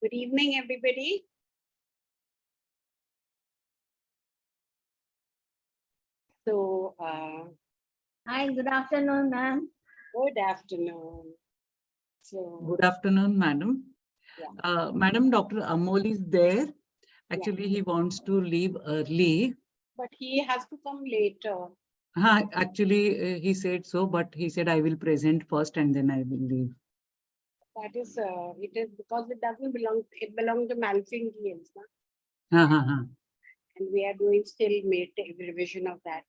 Good evening, everybody. So, Hi, good afternoon, ma'am. good afternoon. So, Good afternoon, madam. Yeah. Madam, Dr. Amol is there. Actually, he wants to leave early. but he has to come later. Actually, he said so, but he said I will present first and then I will leave. That is, it is because it doesn't belong, it belongs to Malfingians, Ha, ha, ha. and we are doing still revision of that.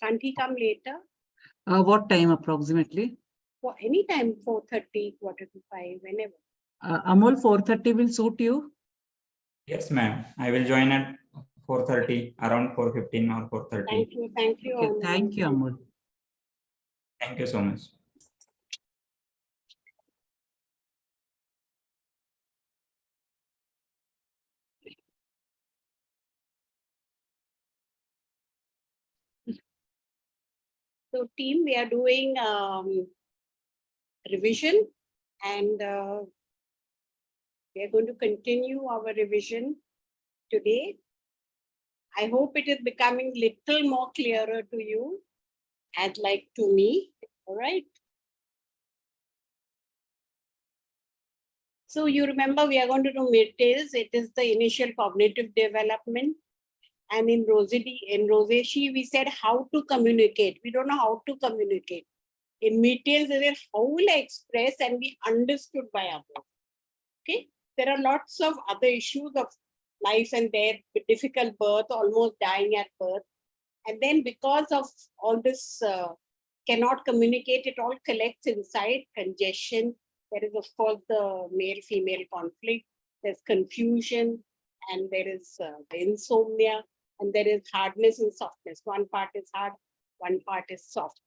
Can't he come later? What time approximately? For any time, 4:30, 4:45, whenever. Amol, 4:30 will suit you? Yes, ma'am. I will join at 4:30, around 4:15 or 4:30. Thank you, thank you. Okay, thank you, Amol. Thank you so much. So, team, we are doing revision, and we are going to continue our revision today. I hope it is becoming little more clearer to you and like to me. All right. So you remember we are going to do mid-tails. It is the initial cognitive development. And in Rosidea, we said how to communicate. We don't know how to communicate. In mid-tails, it is how will I express and be understood by others. Okay. There are lots of other issues of life and death, difficult birth, almost dying at birth. And then because of all this cannot communicate, it all collects inside congestion. There is, of course, the male-female conflict. There's confusion, and there is the insomnia, and there is hardness and softness. One part is hard, one part is soft,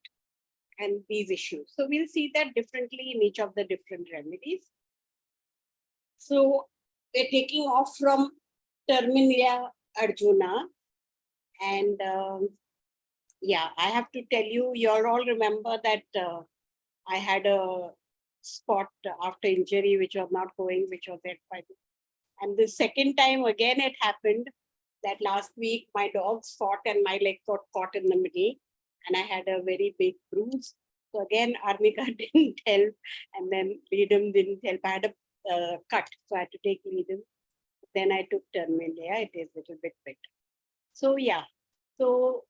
and these issues. So we'll see that differently in each of the different remedies. So we're taking off from Terminia Arjuna, and yeah, I have to tell you, you all remember that I had a spot after injury, which was not going, which was at 5. And the second time again, it happened that last week my dogs fought and my leg got caught in the middle and I had a very big bruise. So again, Arnika didn't help, and then Leadum didn't help. I had a cut, so I had to take Leadum. Then I took Termilia. It is a little bit better. So yeah, so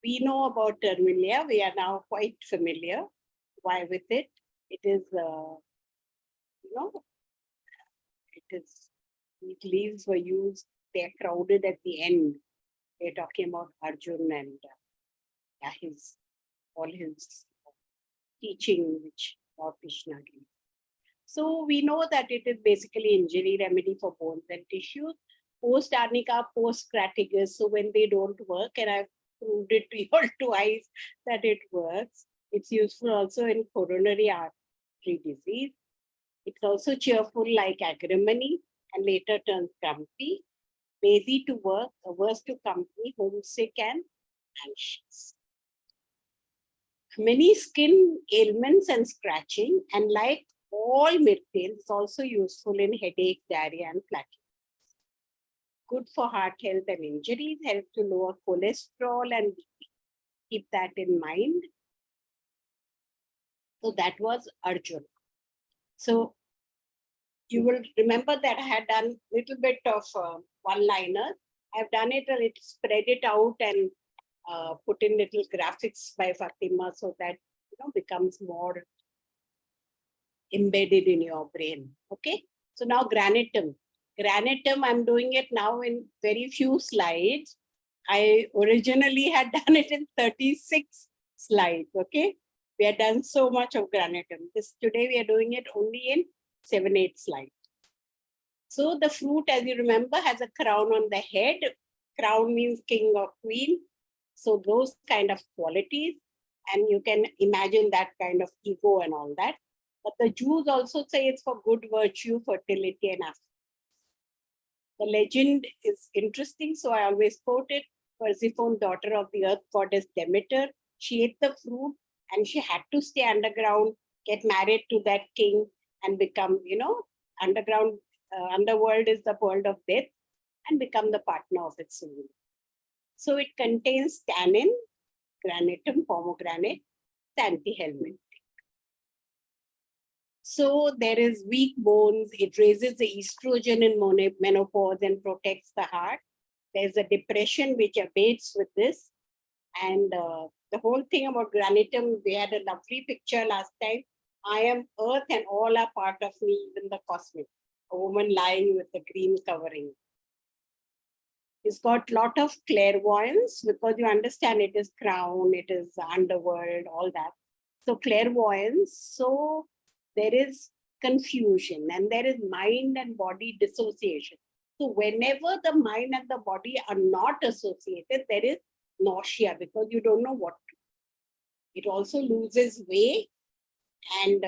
we know about Termilia. We are now quite familiar. Why with it? It is, these leaves were used. They are crowded at the end. They're talking about Arjun and all his teaching, which Lord Krishna gave. So we know that it is basically injury remedy for bones and tissues. Post arnica, post cratagus. So when they don't work, and I've proved it to you all twice that it works. It's useful also in coronary artery disease. It's also cheerful like agrimony and later turns grumpy, lazy to work, averse to company, homesick and anxious. Many skin ailments and scratching, and like all mid-tails, it's also useful in headache, diarrhea and flatulence. Good for heart health and injuries, help to lower cholesterol and BP. Keep that in mind. So that was Arjun. So you will remember that I had done a little bit of one-liner. I've done it a little, spread it out and put in little graphics by Fatima so that becomes more embedded in your brain. Okay. So now granitum. Granitum, I'm doing it now in very few slides. I originally had done it in 36 slides. Okay. We had done so much of granitum. Today we are doing it only in 7-8 slides. So the fruit, as you remember, has a crown on the head. Crown means king or queen. So those kind of qualities, and you can imagine that kind of ego and all that. But the Jews also say it's for good virtue, fertility, and affluence. The legend is interesting, so I always quote it. Persephone, daughter of the earth goddess Demeter, she ate the fruit and she had to stay underground, get married to that king and become, underground underworld is the world of death, and become the partner of its soul. So it contains tannin, granitum, pomegranate, antihelmintic. So there is weak bones. It raises the estrogen in menopause and protects the heart. There's a depression which abates with this. And the whole thing about granitum, we had a lovely picture last time. I am earth and all are part of me, even the cosmic. A woman lying with the green covering. It's got a lot of clairvoyance because you understand it is crown, it is underworld, all that. So clairvoyance, so there is confusion and there is mind and body dissociation. So whenever the mind and the body are not associated, there is nausea because you don't know what to do. It also loses weight and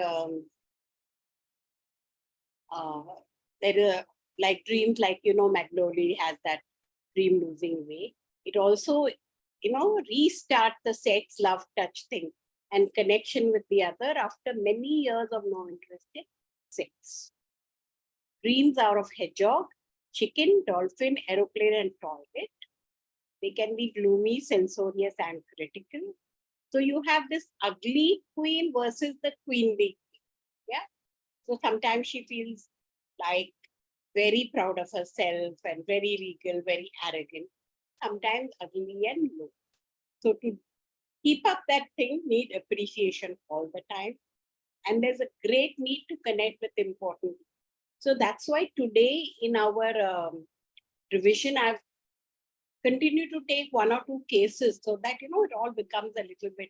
there are like dreams, like, Magnolia has that dream losing weight. It also, restart the sex, love, touch thing and connection with the other after many years of no interest in sex. Dreams are of hedgehog, chicken, dolphin, aeroplane, and toilet. They can be gloomy, censorious, and critical. So you have this ugly queen versus the queenly queen. Yeah. So sometimes she feels like very proud of herself and very regal, very arrogant. Sometimes ugly and low. So to keep up that thing, need appreciation all the time. And there's a great need to connect with important. So that's why today in our revision, I've continued to take 1 or 2 cases so that, it all becomes a little bit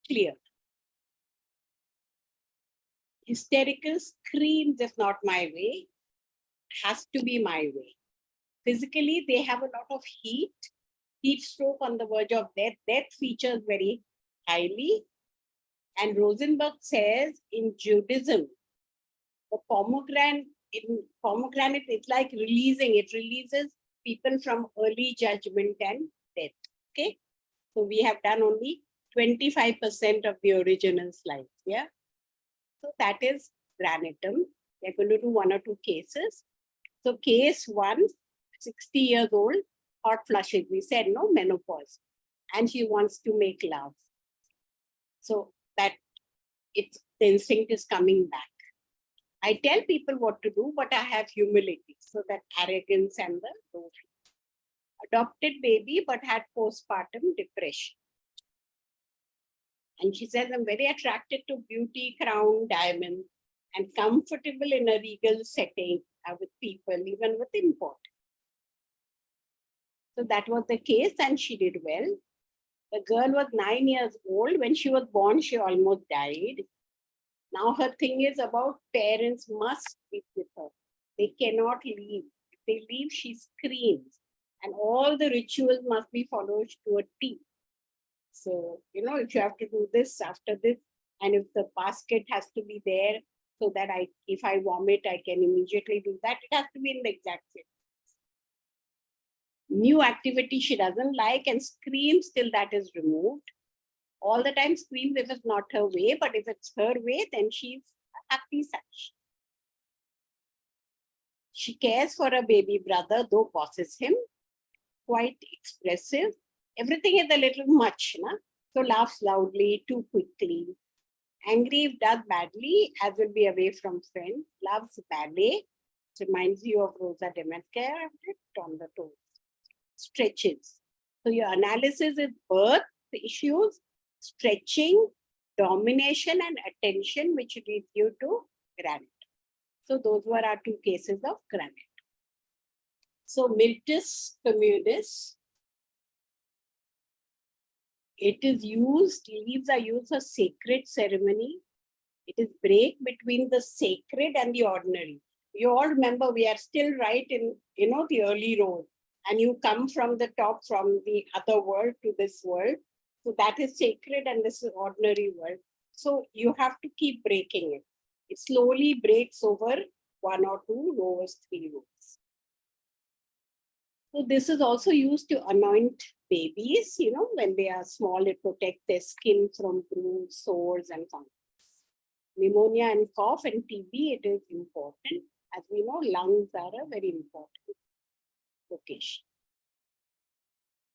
clear. Hysterical screams is not my way, has to be my way. Physically, they have a lot of heat stroke on the verge of death. Death features very highly. And Rosenberg says in Judaism, the pomegranate, it's like releasing. It releases people from early judgment and death. Okay. So we have done only 25% of the original slides. Yeah. So that is granitum. We're going to do 1 or 2 cases. So case 1, 60 years old, hot flushes. We said no, menopause. And she wants to make love. So that the instinct is coming back. I tell people what to do, but I have humility. So that arrogance and the low. Adopted baby, but had postpartum depression. And she says, I'm very attracted to beauty, crown, diamond, and comfortable in a regal setting with people, even with import. So that was the case, and she did well. The girl was 9 years old. When she was born, she almost died. Now her thing is about parents must be with her. They cannot leave. If they leave, she screams. And all the rituals must be followed to a T. So, if you have to do this after this, and if the basket has to be there so that if I vomit, I can immediately do that. It has to be in the exact same. New activity she doesn't like and screams till that is removed. All the time screams if it's not her way, but if it's her way, then she's a happy such. She cares for a baby brother, though bosses him. Quite expressive. Everything is a little much, na? So laughs loudly, too quickly. Angry if does badly, as will be away from friends. Loves ballet. It reminds you of Rosidea on the toes. Stretches. So your analysis is birth issues, stretching, domination, and attention, which leads you to granite. So those were our 2 cases of granite. So Miltus communis, it is used, leaves are used for sacred ceremony. It is break between the sacred and the ordinary. You all remember we are still right in, the early road. And you come from the top, from the other world to this world. So that is sacred and this is ordinary world. So you have to keep breaking it. It slowly breaks over 1 or 2 lowest 3 roots. So this is also used to anoint babies, when they are small, it protects their skin from bruises, sores, and fungus. Pneumonia and cough and TB, it is important. As we know, lungs are a very important location.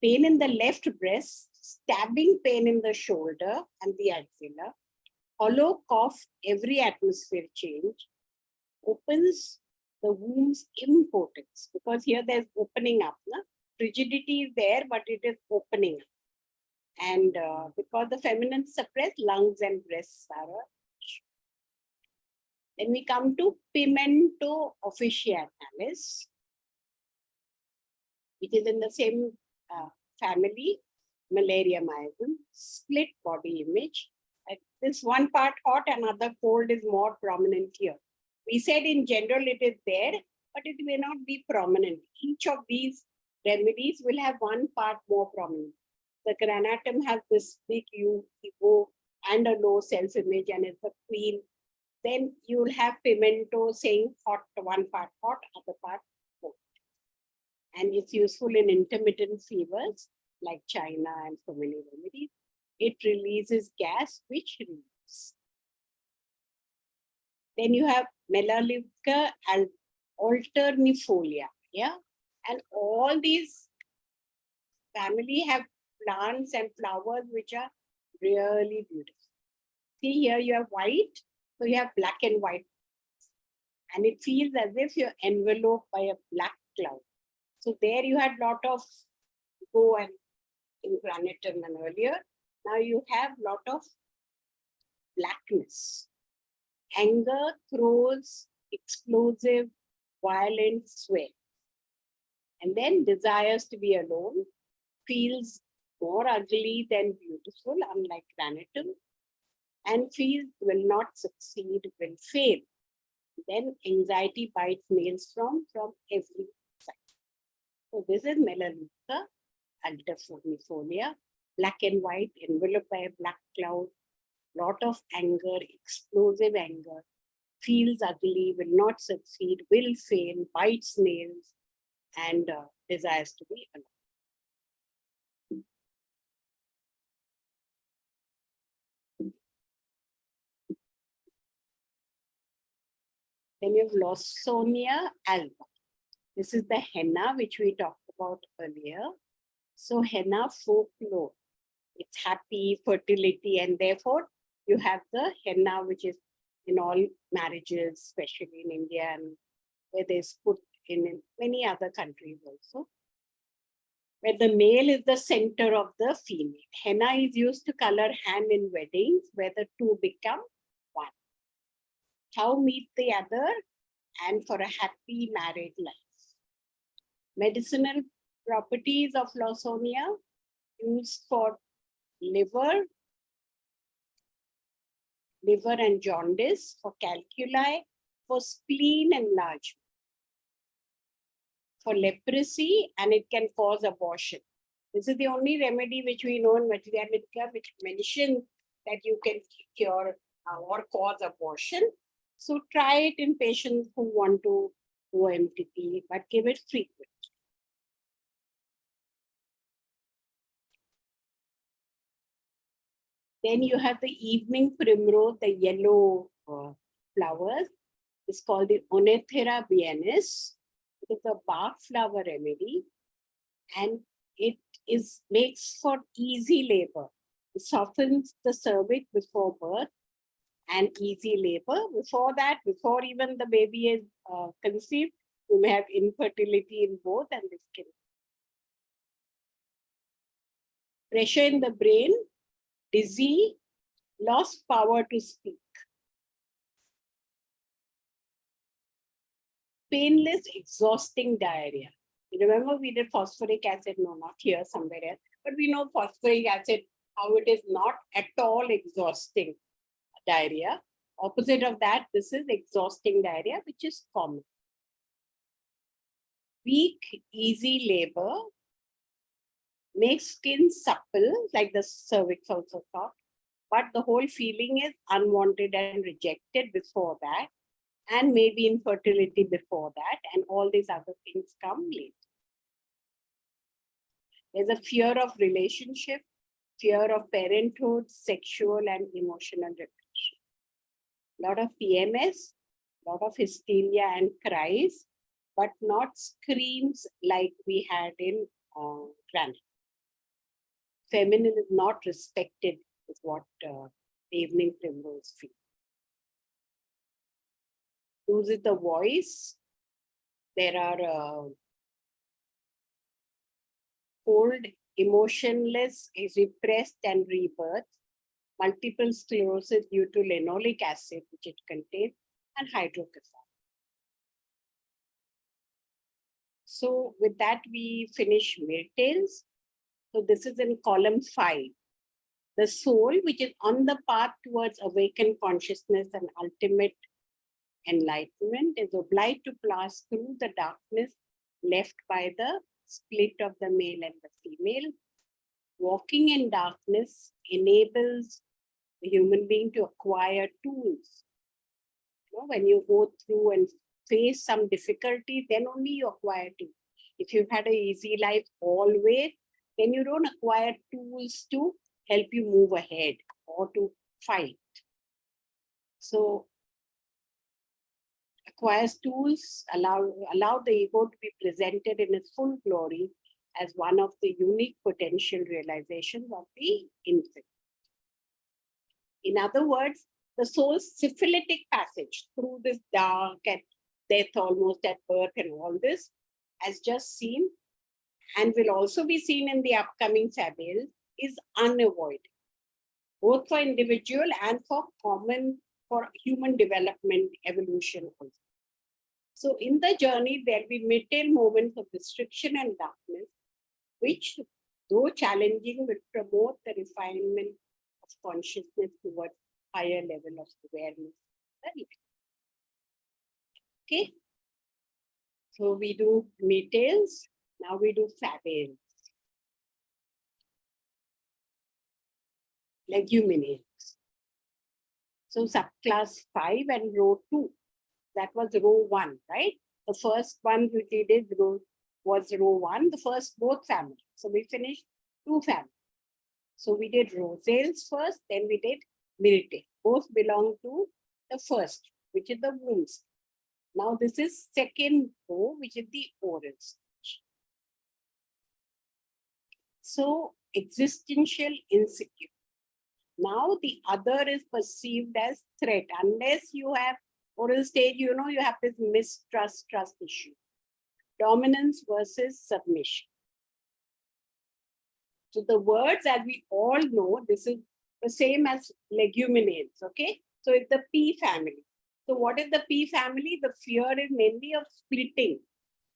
Pain in the left breast, stabbing pain in the shoulder and the axilla, hollow cough every atmosphere change, opens the womb's impotence, because here there's opening up. Na? Frigidity is there, but it is opening up. And because the feminine suppressed, lungs and breasts are a issue. Then we come to pimento officinalis, which is in the same family, malaria myasm, split body image. This one part hot, another cold is more prominent here. We said in general it is there, but it may not be prominent. Each of these remedies will have one part more prominent. The granatum has this big ego and a low self-image and is the queen. Then you will have pimento saying hot, one part hot, other part cold. And it's useful in intermittent fevers like China and so many remedies. It releases gas, which relieves. Then you have Melaleuca alternifolia, yeah? And all these family have plants and flowers which are really beautiful. See here you have white, so you have black and white. And it feels as if you're enveloped by a black cloud. So there you had lot of go and in granatum and earlier. Now you have lot of blackness. Anger throws explosive, violent sweat. And then desires to be alone, feels more ugly than beautiful, unlike granatum, and feels will not succeed, will fail. Then anxiety bites nails from every side. So this is Melaleuca alternifolia, black and white, enveloped by a black cloud, lot of anger, explosive anger, feels ugly, will not succeed, will fail, bites nails, and desires to be alone. Then you have Lawsonia alba. This is the henna which we talked about earlier. So henna folklore, it's happy, fertility, and therefore you have the henna which is in all marriages, especially in India and where there's put in many other countries also. Where the male is the center of the female. Henna is used to color hand in weddings where the two become one. How meet the other and for a happy married life. Medicinal properties of Lawsonia used for liver and jaundice, for calculi, for spleen enlargement, for leprosy, and it can cause abortion. This is the only remedy which we know in Materia Medica which mentions that you can cure or cause abortion. So try it in patients who want to do MTP, but give it frequently. Then you have the evening primrose, the yellow flowers. It's called the Onethera biennis. It is a bark flower remedy, and it makes for easy labor. It softens the cervix before birth and easy labor. Before that, before even the baby is conceived, you may have infertility in both and this can. Pressure in the brain, dizzy, lost power to speak. Painless, exhausting diarrhea. You remember we did phosphoric acid, no, not here, somewhere else, but we know phosphoric acid, how it is not at all exhausting diarrhea. Opposite of that, this is exhausting diarrhea, which is common. Weak, easy labor, makes skin supple, like the cervix also soft, but the whole feeling is unwanted and rejected before that, and maybe infertility before that, and all these other things come later. There's a fear of relationship, fear of parenthood, sexual and emotional repression. A lot of PMS, lot of hysteria and cries, but not screams like we had in Granite. Feminine is not respected, is what Evening Primrose feel. Loses the voice. There are cold, emotionless, repressed, and rebirth. Multiple sclerosis due to linoleic acid, which it contains, and hydrocephalus. So with that, we finish Mertales. So this is in column 5. The soul, which is on the path towards awakened consciousness and ultimate enlightenment, is obliged to pass through the darkness left by the split of the male and the female. Walking in darkness enables the human being to acquire tools. You know, when you go through and face some difficulty, then only you acquire tools. If you've had an easy life always, then you don't acquire tools to help you move ahead or to fight. So acquires tools, allow the ego to be presented in its full glory as one of the unique potential realizations of the infinite. In other words, the soul's syphilitic passage through this dark at death, almost at birth, and all this, as just seen, and will also be seen in the upcoming fables, is unavoidable, both for individual and for human development, evolution also. So in the journey, there will be midday moments of restriction and darkness, which, though challenging, will promote the refinement of consciousness towards higher level of awareness. Okay. So we do middays. Now we do fables. Leguminous. So subclass 5 and row 2. That was row 1, right? The first one we did was row 1, the first both families. So we finished 2 families. So we did rosales first, then we did myrtae. Both belong to the first, which is the womb stage. Now this is second row, which is the oral stage. So existential insecurity. Now the other is perceived as threat. Unless you have oral stage, you know, you have this mistrust, trust issue. Dominance versus submission. So the words, as we all know, this is the same as leguminous, okay? So it's the P family. So what is the P family? The fear is mainly of splitting,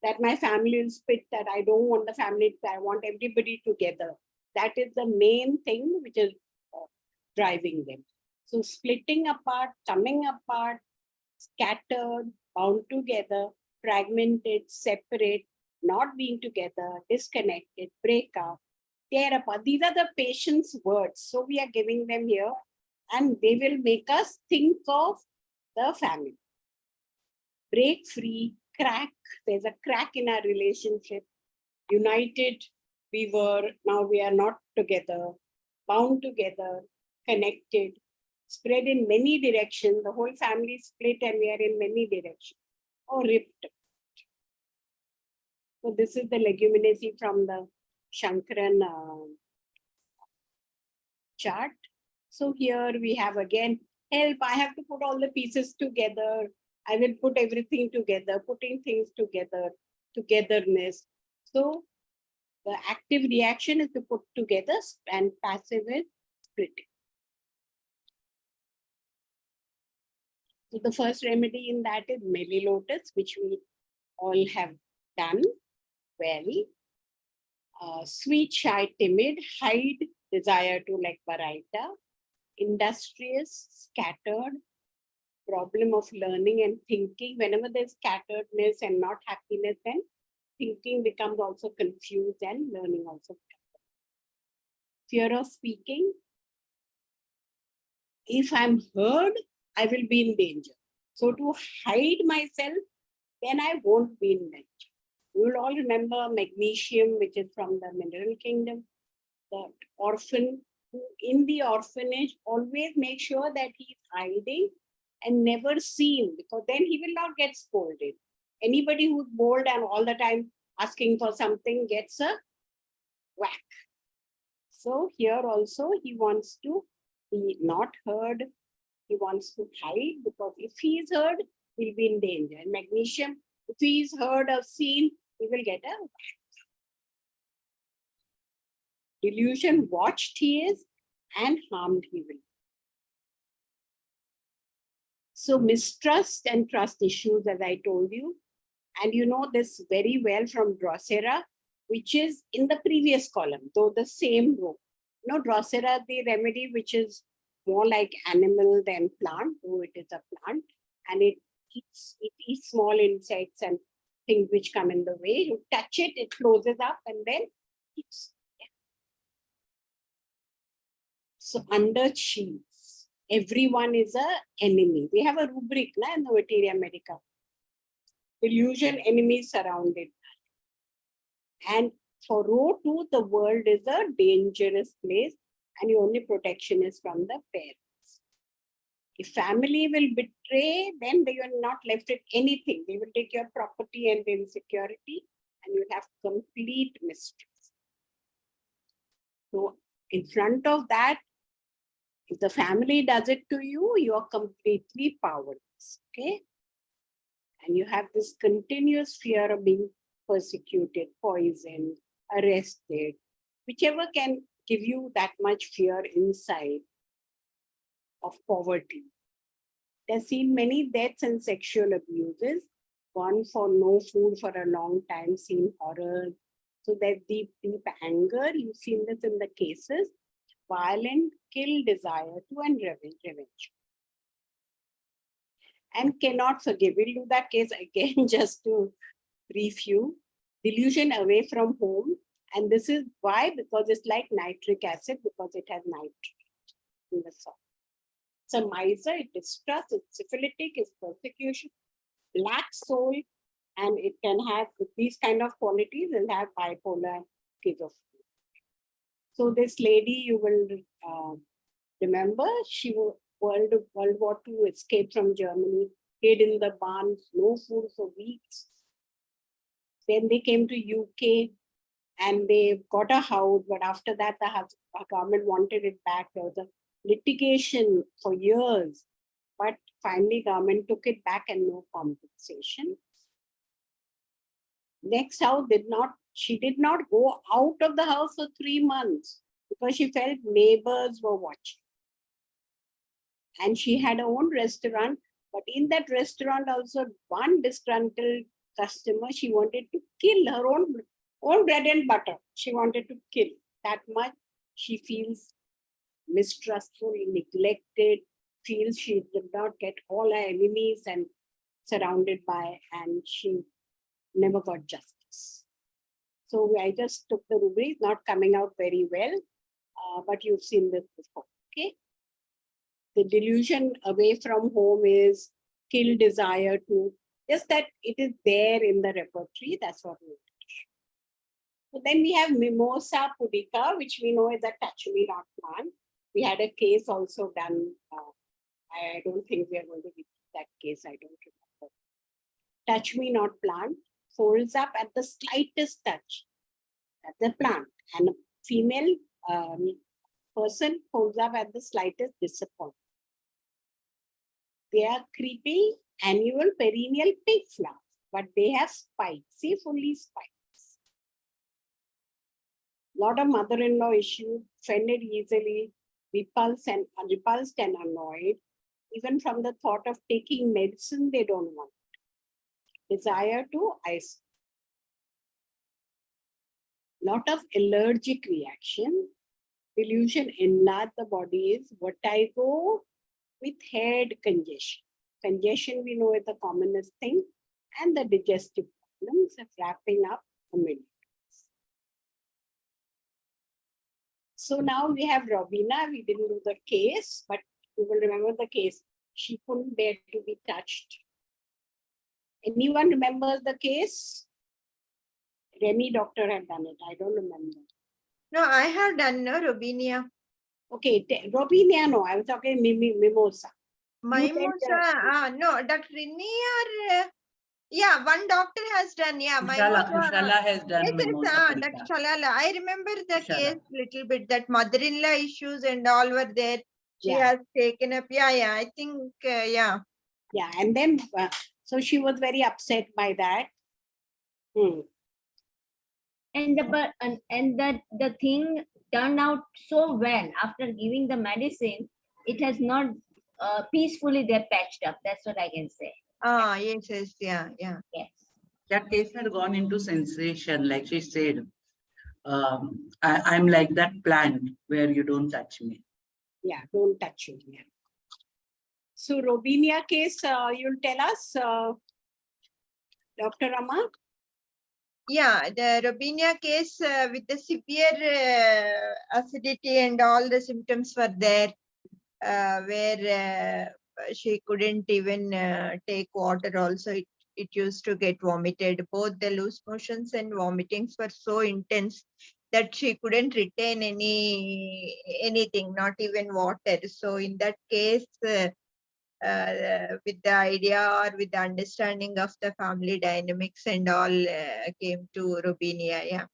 that my family will split, that I don't want the family, I want everybody together. That is the main thing which is driving them. So splitting apart, coming apart, scattered, bound together, fragmented, separate, not being together, disconnected, break up, tear apart. These are the patient's words. So we are giving them here, and they will make us think of the family. Break free, crack. There's a crack in our relationship. United, we were, now we are not together. Bound together, connected, spread in many directions. The whole family split and we are in many directions. Or ripped. So this is the leguminacy from the Shankaran chart. So here we have again, help, I have to put all the pieces together. I will put everything together, putting things together, togetherness. So the active reaction is to put together and passive is splitting. So the first remedy in that is Melilotus, which we all have done well. Sweet, shy, timid, hide, desire to like Baraita, industrious, scattered, problem of learning and thinking. Whenever there's scatteredness and not happiness, then thinking becomes also confused and learning also becomes. Fear of speaking. If I'm heard, I will be in danger. So to hide myself, then I won't be in danger. You will all remember magnesium, which is from the mineral kingdom. The orphan who in the orphanage always make sure that he's hiding and never seen, because then he will not get scolded. Anybody who's bold and all the time asking for something gets a whack. So here also he wants to be not heard. He wants to hide, because if he is heard, he'll be in danger. And magnesium, if he is heard or seen, he will get a whack. Delusion, watched he is and harmed he will. So mistrust and trust issues, as I told you, and you know this very well from Rosidea, which is in the previous column, though the same row. You know, Rosidea, the remedy, which is more like animal than plant, though it is a plant, and it eats small insects and things which come in the way. You touch it, it closes up and then eats. Yeah. So under cheese, everyone is a enemy. We have a rubric in the Materia Medica. Delusion, enemies surrounded. And for row 2, the world is a dangerous place and your only protection is from the parents. If family will betray, then they are not left with anything. They will take your property and the insecurity, and you have complete mistrust. So in front of that, if the family does it to you, you are completely powerless. Okay? And you have this continuous fear of being persecuted, poisoned, arrested, whichever can give you that much fear inside of poverty. There's seen many deaths and sexual abuses, gone for no food for a long time, seen horror. So that deep, deep anger, you've seen this in the cases, violent, kill desire to and revenge. And cannot forgive. We'll do that case again just to brief you. Delusion away from home. And this is why, because it's like nitric acid, because it has nitrate in the soil. It's a miser, it distrusts, it's syphilitic, it's persecution, black soul, and it can have, with these kind of qualities, it'll have bipolar schizophrenia. So this lady, you will remember, she was World War II, escaped from Germany, hid in the barns, no food for weeks. Then they came to UK and they got a house, but after that the government wanted it back. There was a litigation for years, but finally government took it back and no compensation. Next house she did not go out of the house for 3 months because she felt neighbors were watching. And she had her own restaurant, but in that restaurant also one disgruntled customer, she wanted to kill her own bread and butter. She wanted to kill. That much she feels mistrustful, neglected, feels she did not get all her enemies and surrounded by, and she never got justice. So I just took the rubric, not coming out very well, but you've seen this before, okay? The delusion away from home is kill desire to, just that it is there in the repertory, that's what we want to show. So then we have Mimosa pudica, which we know is a touch-me-not plant. We had a case also done, I don't think we are going to repeat that case, I don't remember. Touch-me-not plant folds up at the slightest touch. That's the plant. And a female person folds up at the slightest disappointment. They are creepy, annual, perennial pink flowers, but they have spikes. See, fully spikes. Lot of mother-in-law issues, offended easily, repulsed and annoyed. Even from the thought of taking medicine, they don't want it. Desire to isolate. Lot of allergic reaction. Delusion enlarge the body is vertigo with head congestion. Congestion we know is the commonest thing, and the digestive problems of wrapping up a minute. So now we have Robina. We didn't do the case, but you will remember the case. She couldn't bear to be touched. Anyone remembers the case? Remy doctor had done it. I don't remember. No, I have done no Robinia. Okay, Robinia, no. I was talking Mimosa. Mimosa, no, Dr. Rini or yeah, one doctor has done. Yeah, Kushala has done Yes, mimosa Dr. parika. Shalala. I remember the Kushala. case little bit that mother-in-law issues and all were there. She Yeah. has taken up. Yeah. I think, yeah. Yeah, and then so she was very upset by that. And the thing turned out so well after giving the medicine. It has not peacefully they patched up. That's what I can say. Yes, yeah. Yes. That case had gone into sensation, like she said. I'm like that plant where you don't touch me. Yeah, don't touch you. Yeah. So Robinia case, you'll tell us, Dr. Rama? Yeah, the Robinia case with the severe acidity and all the symptoms were there, where she couldn't even take water also. It used to get vomited. Both the loose motions and vomitings were so intense that she couldn't retain anything, not even water. So in that case, with the idea or with the understanding of the family dynamics and all came to Robinia. Yeah.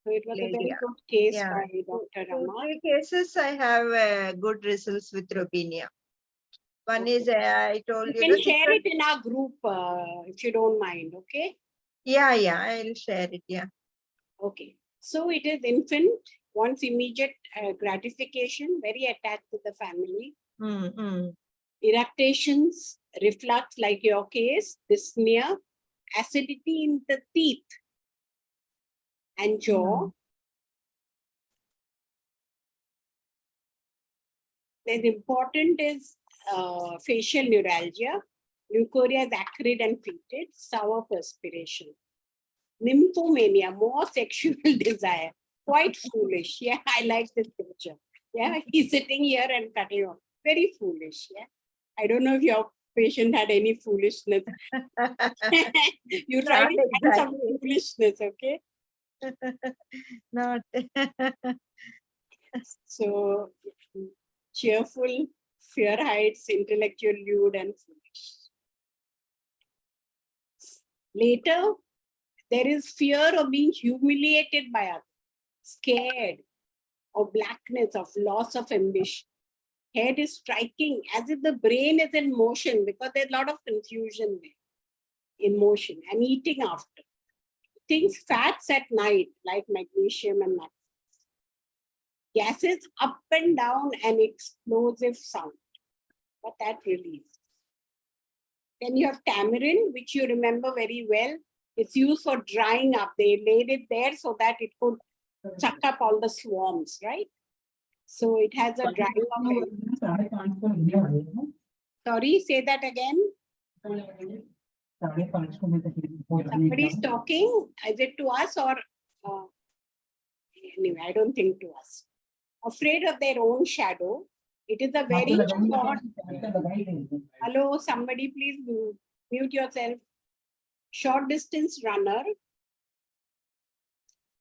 So it was a very Lydia. good case Yeah. by Dr. Two, Rama. 3 cases I have good results with Robinia. One Okay. is I told You you. can share it in our group if you don't mind, okay? Yeah, I'll share it. Yeah. Okay. So it is infant, wants immediate gratification, very attached to the family. Irritations, reflux like your case, dyspnea, acidity in the teeth and jaw. Then important is facial neuralgia, leukorrhea is acrid and fetid, sour perspiration. Nymphomania, more sexual desire, quite foolish. Yeah, I like this picture. Yeah, he's sitting here and cutting off. Very foolish. Yeah, I don't know if your patient had any foolishness. You try Not to find some exactly. foolishness, okay? Not. So cheerful, fear hides, intellectual, lewd, and foolish. Later, there is fear of being humiliated by others, scared of blackness, of loss of ambition. Head is striking as if the brain is in motion because there's a lot of confusion there in motion, and eating after. Things fats at night like magnesium and magnesium. Gases up and down and explosive sound, but that release. Then you have tamarind, which you remember very well. It's used for drying up. They laid it there so that it could suck up all the swarms, right? So it has a drying of. Sorry, say that again. Somebody is talking. Is it to us or anyway? I don't think to us. Afraid of their own shadow. It is a very short. Hello, somebody please mute yourself. Short distance runner.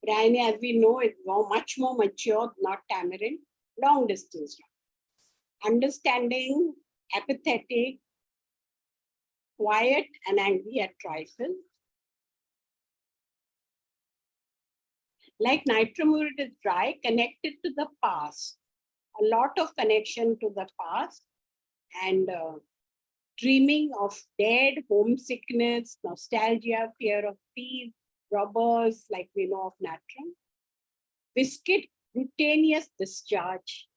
Brian, as we know, is much more mature, not tamarind. Long distance runner. Understanding, apathetic, quiet and angry at trifles. Like nitromurid is dry, connected to the past. A lot of connection to the past and dreaming of dead, homesickness, nostalgia, fear of thieves, robbers, like we know of natrum. Viscid, cutaneous discharge.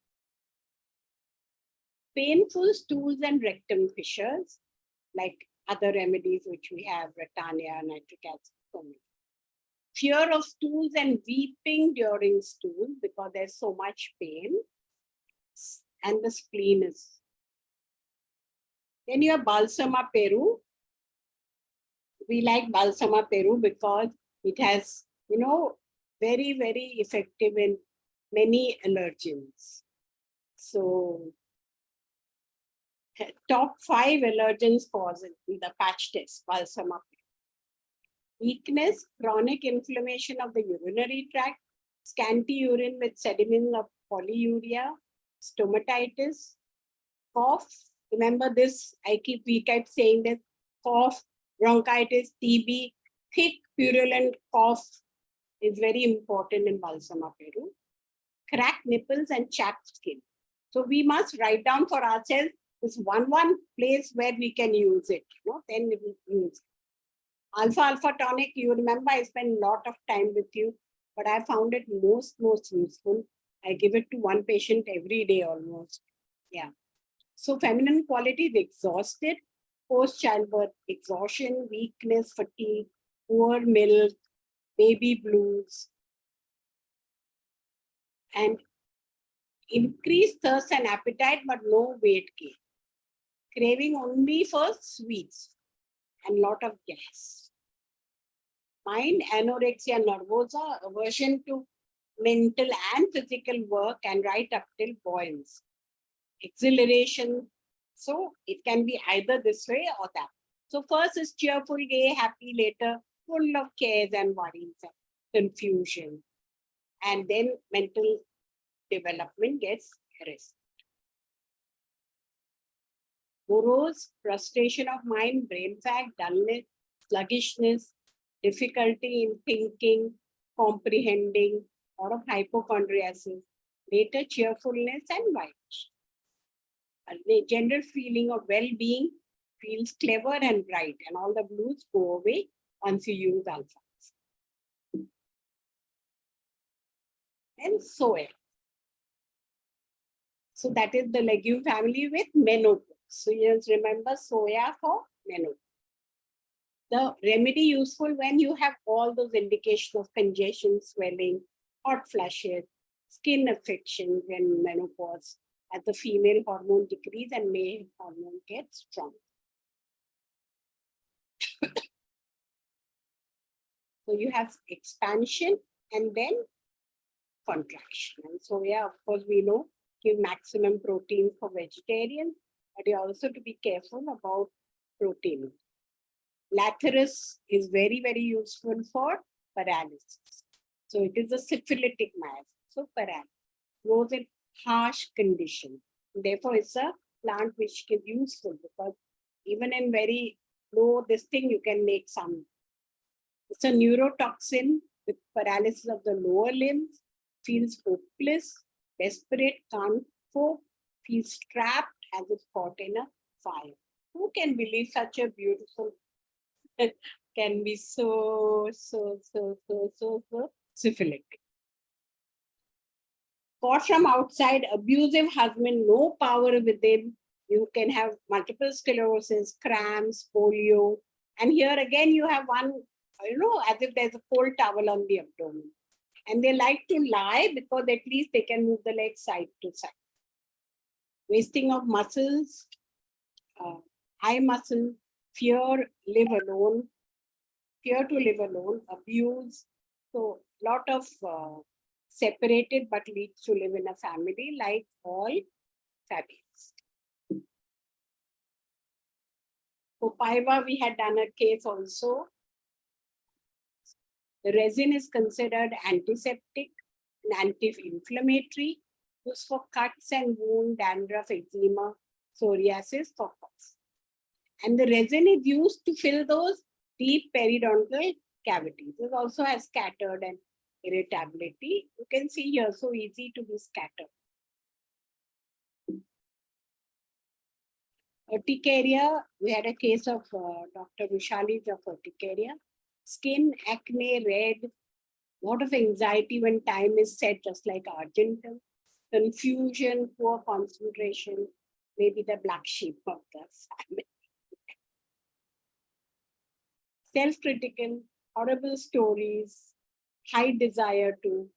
Painful stools and rectum fissures, like other remedies which we have, Retania, nitric acid. Fear of stools and weeping during stools because there's so much pain. And the spleen is. Then you have Balsama Peru. We like Balsama Peru because it has, very, very effective in many allergens. So top 5 allergens cause in the patch test, Balsama Peru. Weakness, chronic inflammation of the urinary tract, scanty urine with sediment of polyuria, stomatitis, Cough, remember this, we kept saying this, cough, bronchitis, TB, thick purulent cough is very important in Balsama Peru. Cracked nipples and chapped skin. So we must write down for ourselves this one place where we can use it, then we will use it. Alpha tonic, you remember I spent a lot of time with you, but I found it most useful. I give it to one patient every day almost. Yeah. So feminine quality is exhausted, post-childbirth exhaustion, weakness, fatigue, poor milk, baby blues, and increased thirst and appetite, but no weight gain. Craving only for sweets and lot of gas. Mind, anorexia nervosa, aversion to mental and physical work, and right up till buoyancy. Exhilaration. So it can be either this way or that. So first is cheerful, gay, happy, later full of cares and worries and confusion. And then mental development gets harassed. Morose, frustration of mind, brain fag, dullness, sluggishness, difficulty in thinking, comprehending, lot of hypochondriasis, later cheerfulness and vibration. A general feeling of well-being, feels clever and bright, and all the blues go away once you use alpha. And soya. So that is the legume family with menopause. So you just remember soya for menopause. The remedy useful when you have all those indications of congestion, swelling, hot flashes, skin affection when menopause, as the female hormone decrease and male hormone gets strong. So you have expansion and then contraction. And so yeah, of course we know give maximum protein for vegetarians, but you also to be careful about protein. Lathyrus is very useful for paralysis. So it is a syphilitic miasm. So paralysis grows in harsh condition. Therefore, it's a plant which is useful because even in very low this thing you can make some. It's a neurotoxin with paralysis of the lower limbs, feels hopeless, desperate, can't cope, feels trapped as if caught in a fire. Who can believe such a beautiful can be so syphilitic? Caught from outside, abusive husband, no power within. You can have multiple sclerosis, cramps, polio. And here again, you have one, as if there's a cold towel on the abdomen. And they like to lie because at least they can move the legs side to side. Wasting of muscles, eye muscle, fear, live alone, fear to live alone, abuse. So lot of separated but leads to live in a family like all families. For Paiva, we had done a case also. The resin is considered antiseptic and anti-inflammatory, used for cuts and wound, dandruff, eczema, psoriasis, for cough. And the resin is used to fill those deep periodontal cavities. It also has scattered and irritability. You can see here, so easy to be scattered. Urticaria, we had a case of Dr. Vishali of urticaria. Skin, acne, red, lot of anxiety when time is set, just like argentum. Confusion, poor concentration, maybe the black sheep of the family. Self-critical, horrible stories, high desire to,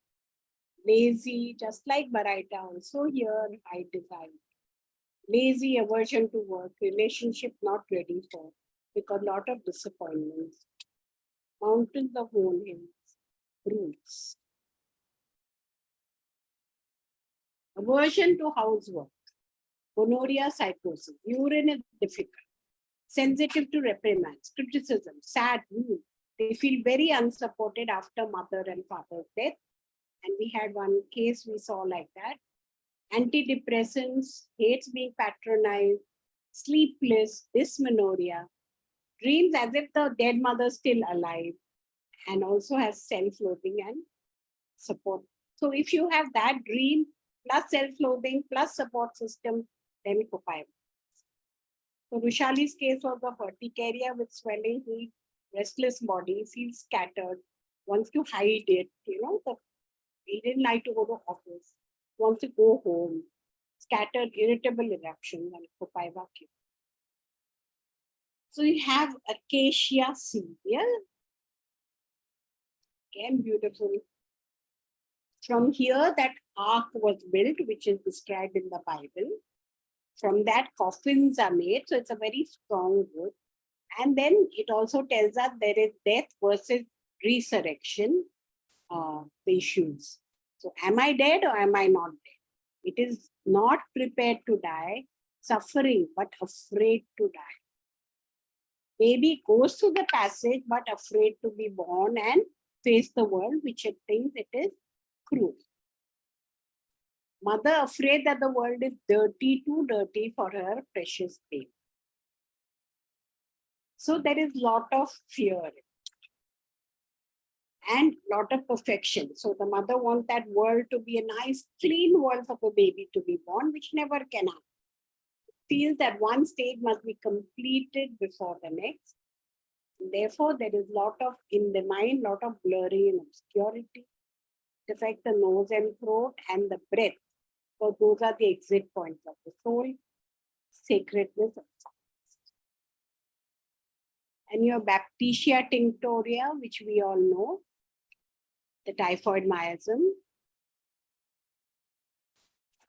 lazy, just like Baraita also here, high desire. Lazy, aversion to work, relationship not ready for, because lot of disappointments. Mountains of molehills, roots. Aversion to housework, gonorrhea, psychosis, urine is difficult, sensitive to reprimands, criticism, sad, mood. They feel very unsupported after mother and father's death. And we had one case we saw like that. antidepressants, hates being patronized, sleepless, dysmenorrhea, dreams as if the dead mother is still alive, and also has self-loathing and support. So if you have that dream plus self-loathing plus support system, then Copaiba. So Rushali's case was of urticaria with swelling, heat, restless body, feels scattered, wants to hide it, he didn't like to go to office, wants to go home, scattered, irritable eruptions, and Copaiba case. So you have acacia seed, yeah? Again, beautiful. From here, that ark was built, which is described in the Bible. From that, coffins are made. So it's a very strong wood. And then it also tells us there is death versus resurrection, the issues. So am I dead or am I not dead? It is not prepared to die, suffering, but afraid to die. Baby goes through the passage, but afraid to be born and face the world, which it thinks it is cruel. Mother afraid that the world is dirty, too dirty for her precious baby. So there is lot of fear and lot of perfection. So the mother wants that world to be a nice, clean world for the baby to be born, which never can happen. Feels that one stage must be completed before the next. Therefore, there is lot of, in the mind, lot of blurring and obscurity. It affects the nose and throat and the breath. So those are the exit points of the soul, sacredness of science. And your Baptisia tinctoria, which we all know, the typhoid miasm,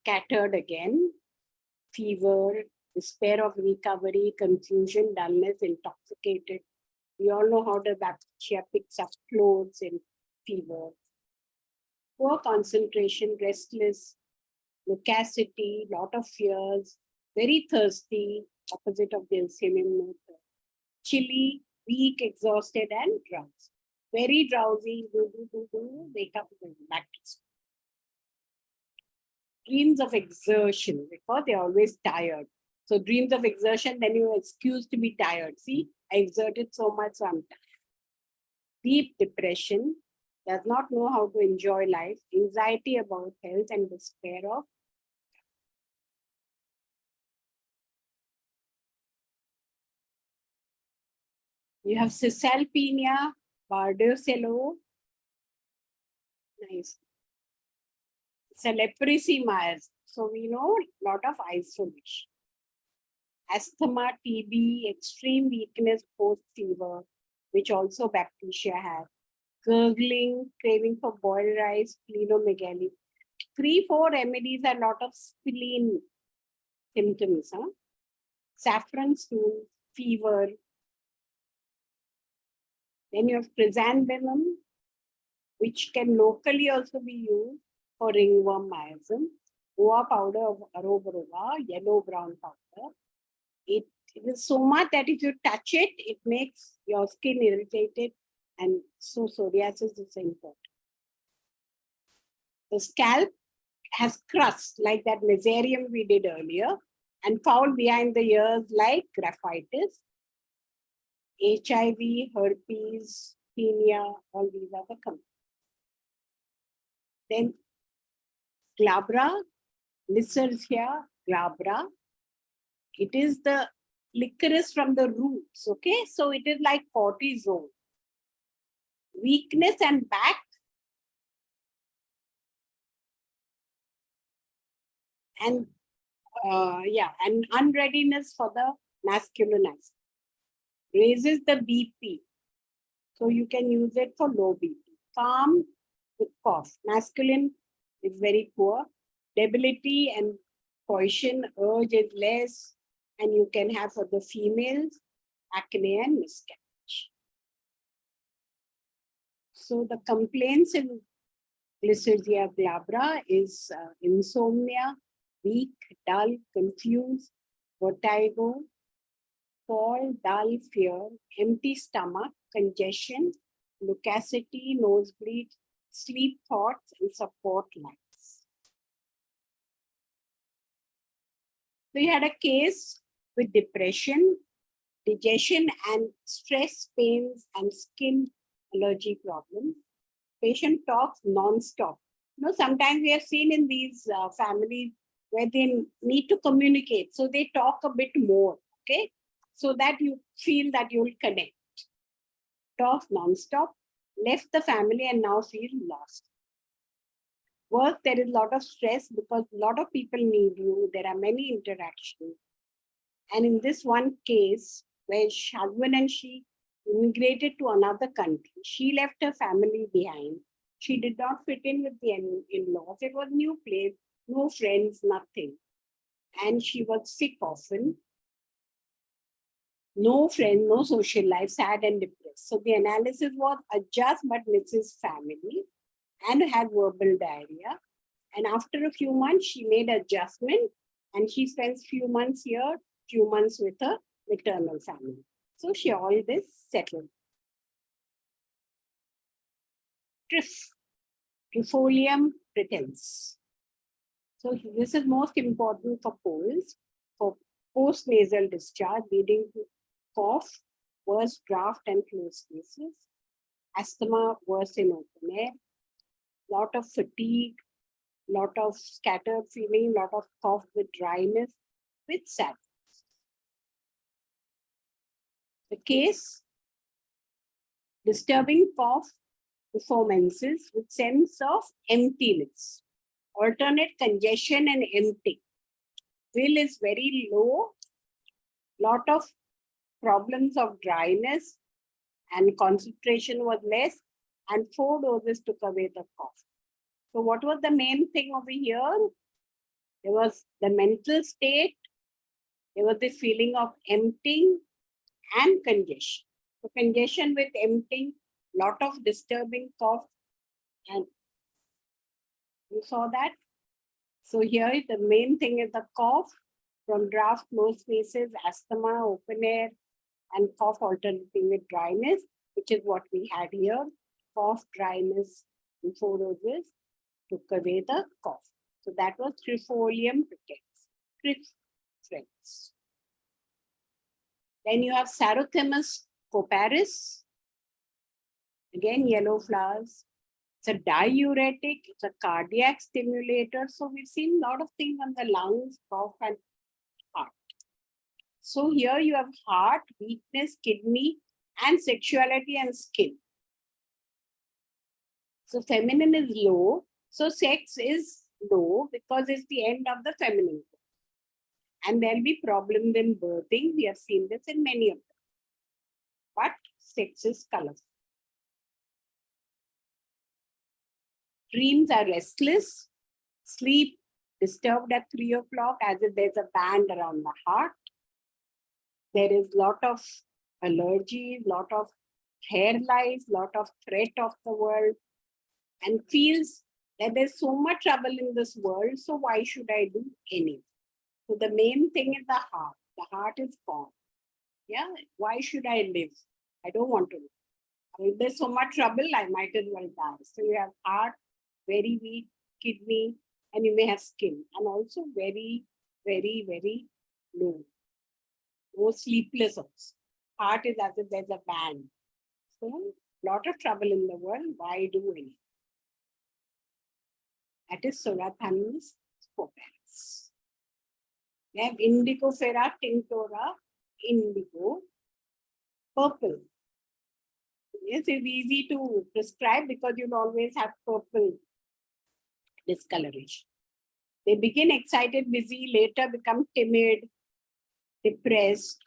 scattered again, fever, despair of recovery, confusion, dullness, intoxicated. We all know how the Baptisia picks up clothes in fever. Poor concentration, restless, loquacity, lot of fears, very thirsty, opposite of the Alzheimer's note. Chilly, weak, exhausted, and drowsy. Very drowsy, wake up, back to sleep. Dreams of exertion, because they're always tired. So dreams of exertion, then you're excused to be tired. See, I exerted so much, so I'm tired. Deep depression, does not know how to enjoy life, anxiety about health, and despair of. You have Cisalpenia, Bardocello, nice. It's a leprosy miasm. So we know a lot of isolation. Asthma, TB, extreme weakness, post-fever, which also Baptisia has. Gurgling, craving for boiled rice, splenomegaly. 3-4 remedies are a lot of spleen symptoms. Saffron stool, fever. Then you have chrysanthemum, which can locally also be used for ringworm miasm. Oa powder of aroboroba, yellow-brown powder. It is so much that if you touch it, it makes your skin irritated, and so psoriasis is important. The scalp has crust like that mesarium we did earlier, and foul behind the ears like graphitis. HIV, herpes, tinea, all these are the complaints. Then glabra, Lysergia glabra. It is the licorice from the roots, okay? So it is like cortisone. Weakness and back. And and unreadiness for the masculine aspect. Raises the BP. So you can use it for low BP. Calm with cough. Masculine is very poor. Debility and coition, urge is less. And you can have for the females, acne and miscarriage. So the complaints in Lysergia glabra is insomnia, weak, dull, confused, vertigo, fall, dull, fear, empty stomach, congestion, loquacity, nosebleed, sleep thoughts, and support lights. So you had a case with depression, digestion and stress, pains and skin allergy problems. Patient talks non-stop. Sometimes we have seen in these families where they need to communicate. So they talk a bit more, okay? So that you feel that you'll connect. Talks non-stop, left the family and now feel lost. Work, there is a lot of stress because a lot of people need you. There are many interactions. And in this one case, where husband and she immigrated to another country, she left her family behind. She did not fit in with the in-laws. It was a new place, no friends, nothing. And she was sick often. No friend, no social life, sad and depressed. So the analysis was adjust but misses family and had verbal diarrhea. And after a few months, she made adjustment and she spends few months here, few months with her maternal family. So she all this settled. Trifolium pretense. So this is most important for Poles, for post-nasal discharge leading to cough, worse draft and closed spaces, asthma worse in open air, lot of fatigue, lot of scattered feeling, lot of cough with dryness, with sadness. The case, disturbing cough before menses with sense of emptiness, alternate congestion and empty. Will is very low, lot of problems of dryness and concentration was less, and 4 doses took away the cough. So what was the main thing over here? There was the mental state, there was the feeling of emptying and congestion. So congestion with emptying, lot of disturbing cough, and you saw that. So here the main thing is the cough from draft, closed spaces, asthma, open air, and cough alternating with dryness, which is what we had here. Cough, dryness, and 4 doses took away the cough. So that was trifolium pretense. Then you have Sarothemus coparis. Again, yellow flowers. It's a diuretic, it's a cardiac stimulator. So we've seen a lot of things on the lungs, cough, and heart. So here you have heart, weakness, kidney, and sexuality and skin. So feminine is low. So sex is low because it's the end of the feminine. And there'll be problems in birthing. We have seen this in many of them. But sex is colorful. Dreams are restless. Sleep disturbed at 3 o'clock as if there's a band around the heart. There is lot of allergies, lot of hair lice, lot of threat of the world, and feels that there's so much trouble in this world, so why should I do anything? So the main thing is the heart. The heart is gone. Yeah, why should I live? I don't want to live. If there's so much trouble, I might as well die. So you have heart, very weak, kidney, and you may have skin, and also very, very, very low. No sleepless also. Heart is as if there's a band. So, lot of trouble in the world, why do anything? That is Sarothemus coparis. We have Indigofera tinctora, indigo, purple. Yes, it's easy to prescribe because you'll always have purple discoloration. They begin excited, busy, later become timid, depressed,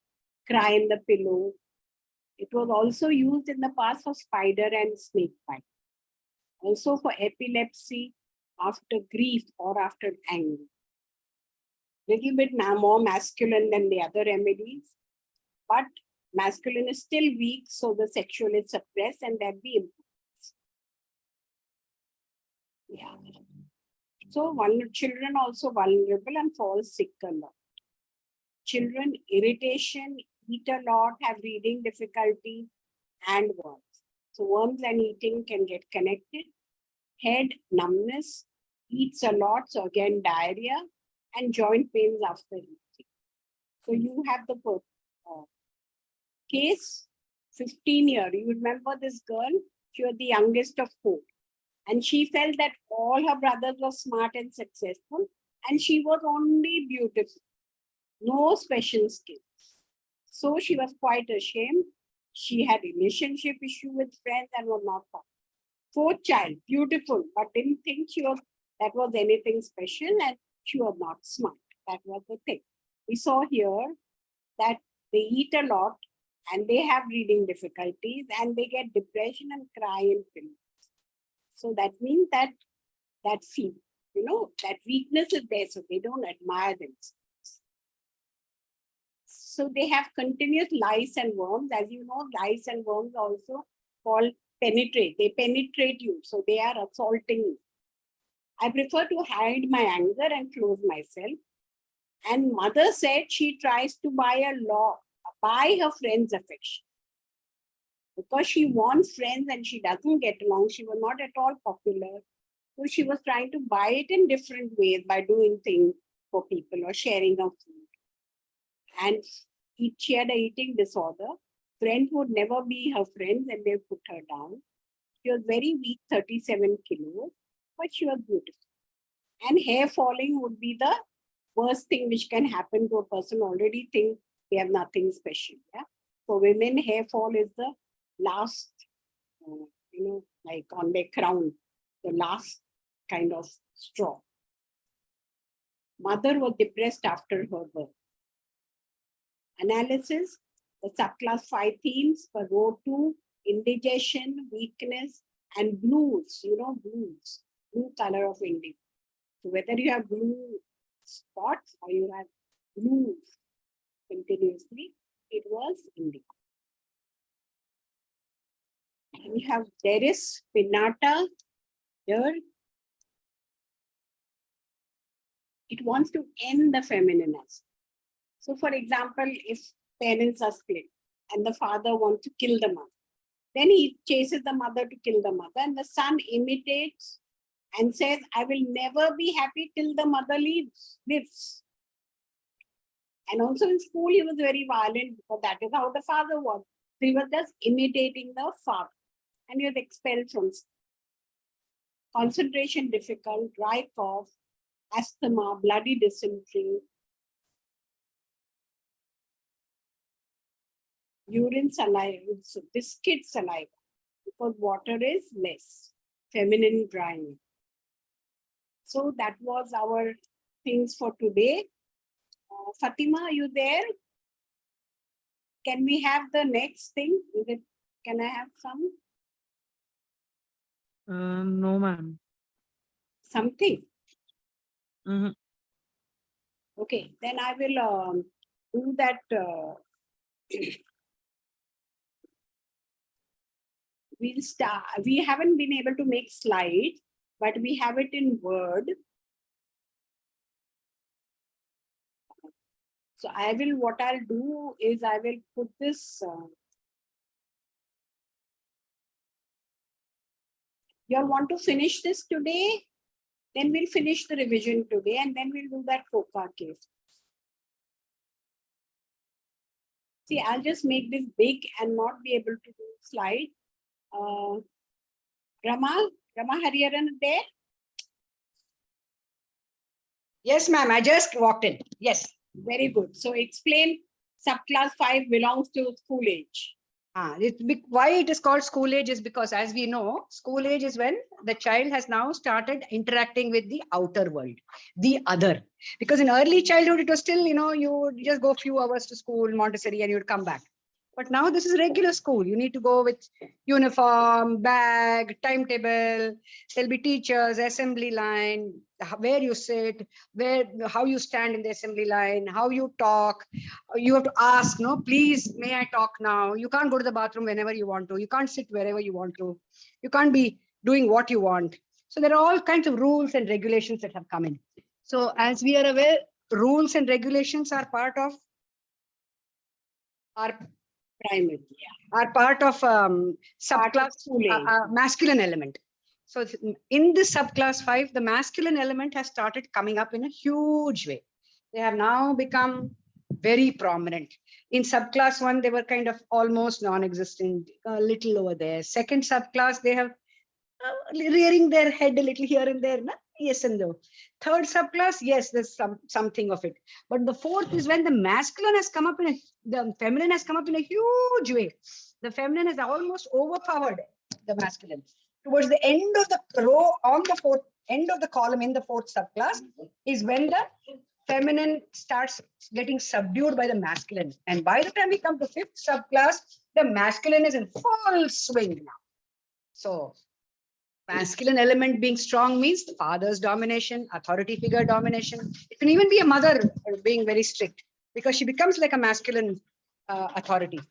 cry in the pillow. It was also used in the past for spider and snake bite. Also for epilepsy, after grief or after anger. Little bit more masculine than the other remedies, but masculine is still weak, so the sexual is suppressed and that be improved. Yeah. So children also vulnerable and fall sick a lot. Children, irritation, eat a lot, have reading difficulty, and worms. So worms and eating can get connected. Head, numbness, eats a lot, so again diarrhea, and joint pains after eating. So you have the case, 15-year. You remember this girl? She was the youngest of 4. And she felt that all her brothers were smart and successful, and she was only beautiful, no special skills. So she was quite ashamed. She had relationship issue with friends and was not popular. 4th child, beautiful, but didn't think that was anything special, and she was not smart. That was the thing. We saw here that they eat a lot and they have reading difficulties and they get depression and cry in film. So that means that feel, that weakness is there, so they don't admire themselves. So they have continuous lice and worms. As you know, lice and worms also called penetrate. They penetrate you, so they are assaulting you. I prefer to hide my anger and close myself. And mother said she tries to buy her friends' affection. Because she wants friends and she doesn't get along. She was not at all popular. So she was trying to buy it in different ways by doing things for people or sharing of food. And she had an eating disorder. Friends would never be her friends and they put her down. She was very weak, 37 kilos, but she was beautiful. And hair falling would be the worst thing which can happen to a person already think they have nothing special. Yeah? For women, hair fall is the last, like on their crown, the last kind of straw. Mother was depressed after her birth. Analysis, the subclass 5 themes for row 2, indigestion, weakness, and blues, blues, blue color of indigo. So whether you have blue spots or you have blues continuously, it was indigo. And we have Deres pinnata here. It wants to end the feminine aspect. So for example, if parents are split and the father wants to kill the mother, then he chases the mother to kill the mother and the son imitates and says, I will never be happy till the mother lives. And also in school, he was very violent because that is how the father was. So he was just imitating the father and he was expelled from school. Concentration difficult, dry cough, asthma, bloody dysentery, urine saliva, so viscid saliva, because water is less, feminine drying. So that was our things for today. Fatima, are you there? Can we have the next thing? Can I have some? No, ma'am. Something? Mhm. Okay, then I will do that. We'll start. We haven't been able to make slides, but we have it in Word. So what I'll do is I will put this. You all want to finish this today? Then we'll finish the revision today and then we'll do that FOCA case. See, I'll just make this big and not be able to do slide. Rama Hariharan there? Yes, ma'am. I just walked in. Yes. Very good. So explain subclass 5 belongs to school age. Why it is called school age is because, as we know, school age is when the child has now started interacting with the outer world, the other. Because in early childhood, it was still, you would just go a few hours to school, Montessori, and you would come back. But now this is regular school. You need to go with uniform, bag, timetable. There'll be teachers, assembly line, where you sit, how you stand in the assembly line, how you talk. You have to ask, no, please, may I talk now? You can't go to the bathroom whenever you want to. You can't sit wherever you want to. You can't be doing what you want. So there are all kinds of rules and regulations that have come in. So as we are aware, rules and regulations are part of our Primary, are part of subclass masculine element. So in this subclass 5, the masculine element has started coming up in a huge way. They have now become very prominent. In subclass 1, they were kind of almost non-existent, a little over there. Second subclass, they have rearing their head a little here and there. Na? Yes and no. Third subclass, yes, there's something of it. But the fourth is when the masculine has come up the feminine has come up in a huge way. The feminine has almost overpowered the masculine. Towards the end of the row on the fourth end of the column in the fourth subclass is when the feminine starts getting subdued by the masculine. And by the time we come to fifth subclass, the masculine is in full swing now. So masculine element being strong means father's domination, authority figure domination. It can even be a mother being very strict because she becomes like a masculine authority.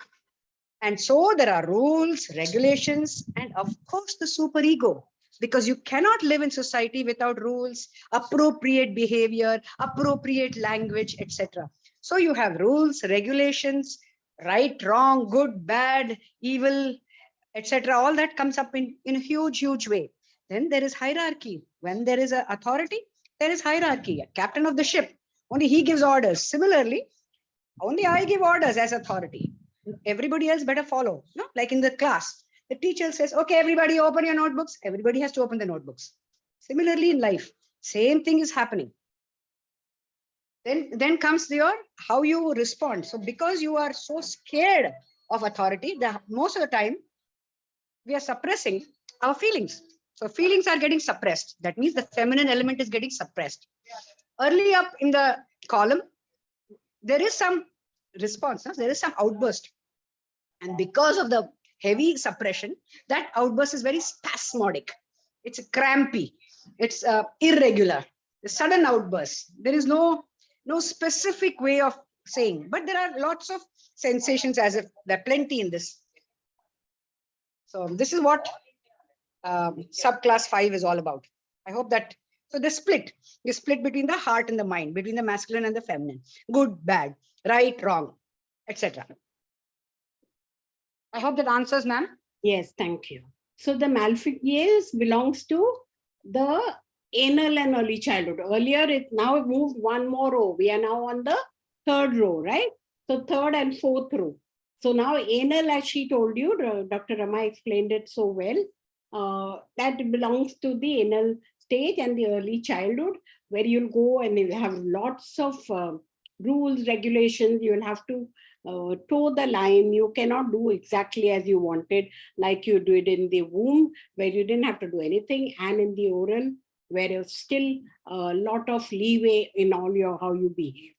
And so there are rules, regulations, and of course the superego, because you cannot live in society without rules, appropriate behavior, appropriate language, etc. So you have rules, regulations, right, wrong, good, bad, evil, etc. All that comes up in a huge, huge way. Then there is hierarchy. When there is an authority, there is hierarchy. A captain of the ship, only he gives orders. Similarly, only I give orders as authority. Everybody else better follow. No? Like in the class, the teacher says, okay, everybody open your notebooks. Everybody has to open the notebooks. Similarly in life, same thing is happening. Then comes your how you respond. So because you are so scared of authority, most of the time, we are suppressing our feelings. So feelings are getting suppressed. That means the feminine element is getting suppressed. Early up in the column, there is some response, no? There is some outburst. And because of the heavy suppression, that outburst is very spasmodic. It's crampy. It's irregular. The sudden outburst. There is no specific way of saying, but there are lots of sensations as if there are plenty in this. So this is what subclass 5 is all about. I hope that, so the split is split between the heart and the mind, between the masculine and the feminine, good, bad, right, wrong, etc. I hope that answers, ma'am. Yes, thank you. So the malfigures belongs to the anal and early childhood. Earlier, it now moved one more row. We are now on the third row, right? So third and fourth row. So now anal, as she told you, Dr. Rama explained it so well, that belongs to the anal stage and the early childhood, where you'll go and you'll have lots of rules, regulations. You will have to toe the line. You cannot do exactly as you wanted, like you did in the womb, where you didn't have to do anything, and in the oral, where there's still a lot of leeway in all your how you behaved.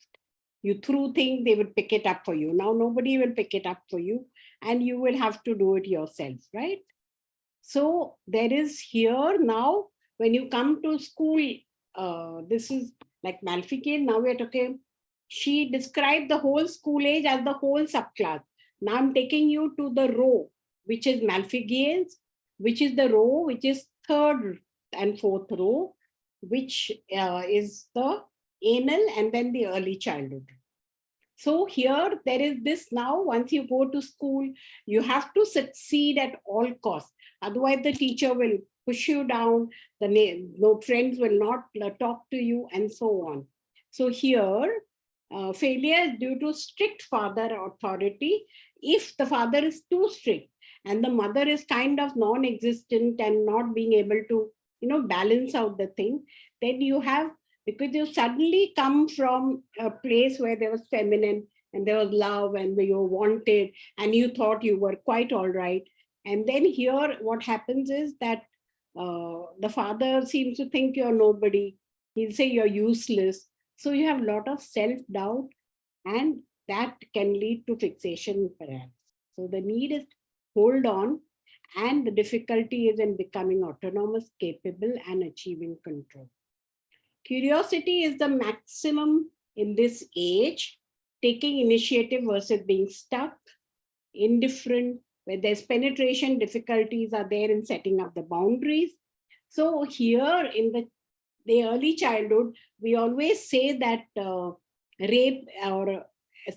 You threw things, they would pick it up for you. Now nobody will pick it up for you, and you will have to do it yourself, right? So there is here now, when you come to school, this is like Malfigale. Now we're talking, she described the whole school age as the whole subclass. Now I'm taking you to the row, which is Malfigales, which is the row, which is third and fourth row, which is the anal and then the early childhood. So here there is this now, once you go to school, you have to succeed at all costs. Otherwise the teacher will push you down, no friends will not talk to you and so on. So here, failure is due to strict father authority. If the father is too strict and the mother is kind of non-existent and not being able to, balance out the thing, then you have, because you suddenly come from a place where there was feminine and there was love and where you wanted and you thought you were quite all right. And then here what happens is that the father seems to think you're nobody. He'll say you're useless. So you have a lot of self-doubt, and that can lead to fixation perhaps. So the need is hold on, and the difficulty is in becoming autonomous, capable, and achieving control. Curiosity is the maximum in this age, taking initiative versus being stuck, indifferent, where there's penetration, difficulties are there in setting up the boundaries. So here in the early childhood, we always say that rape or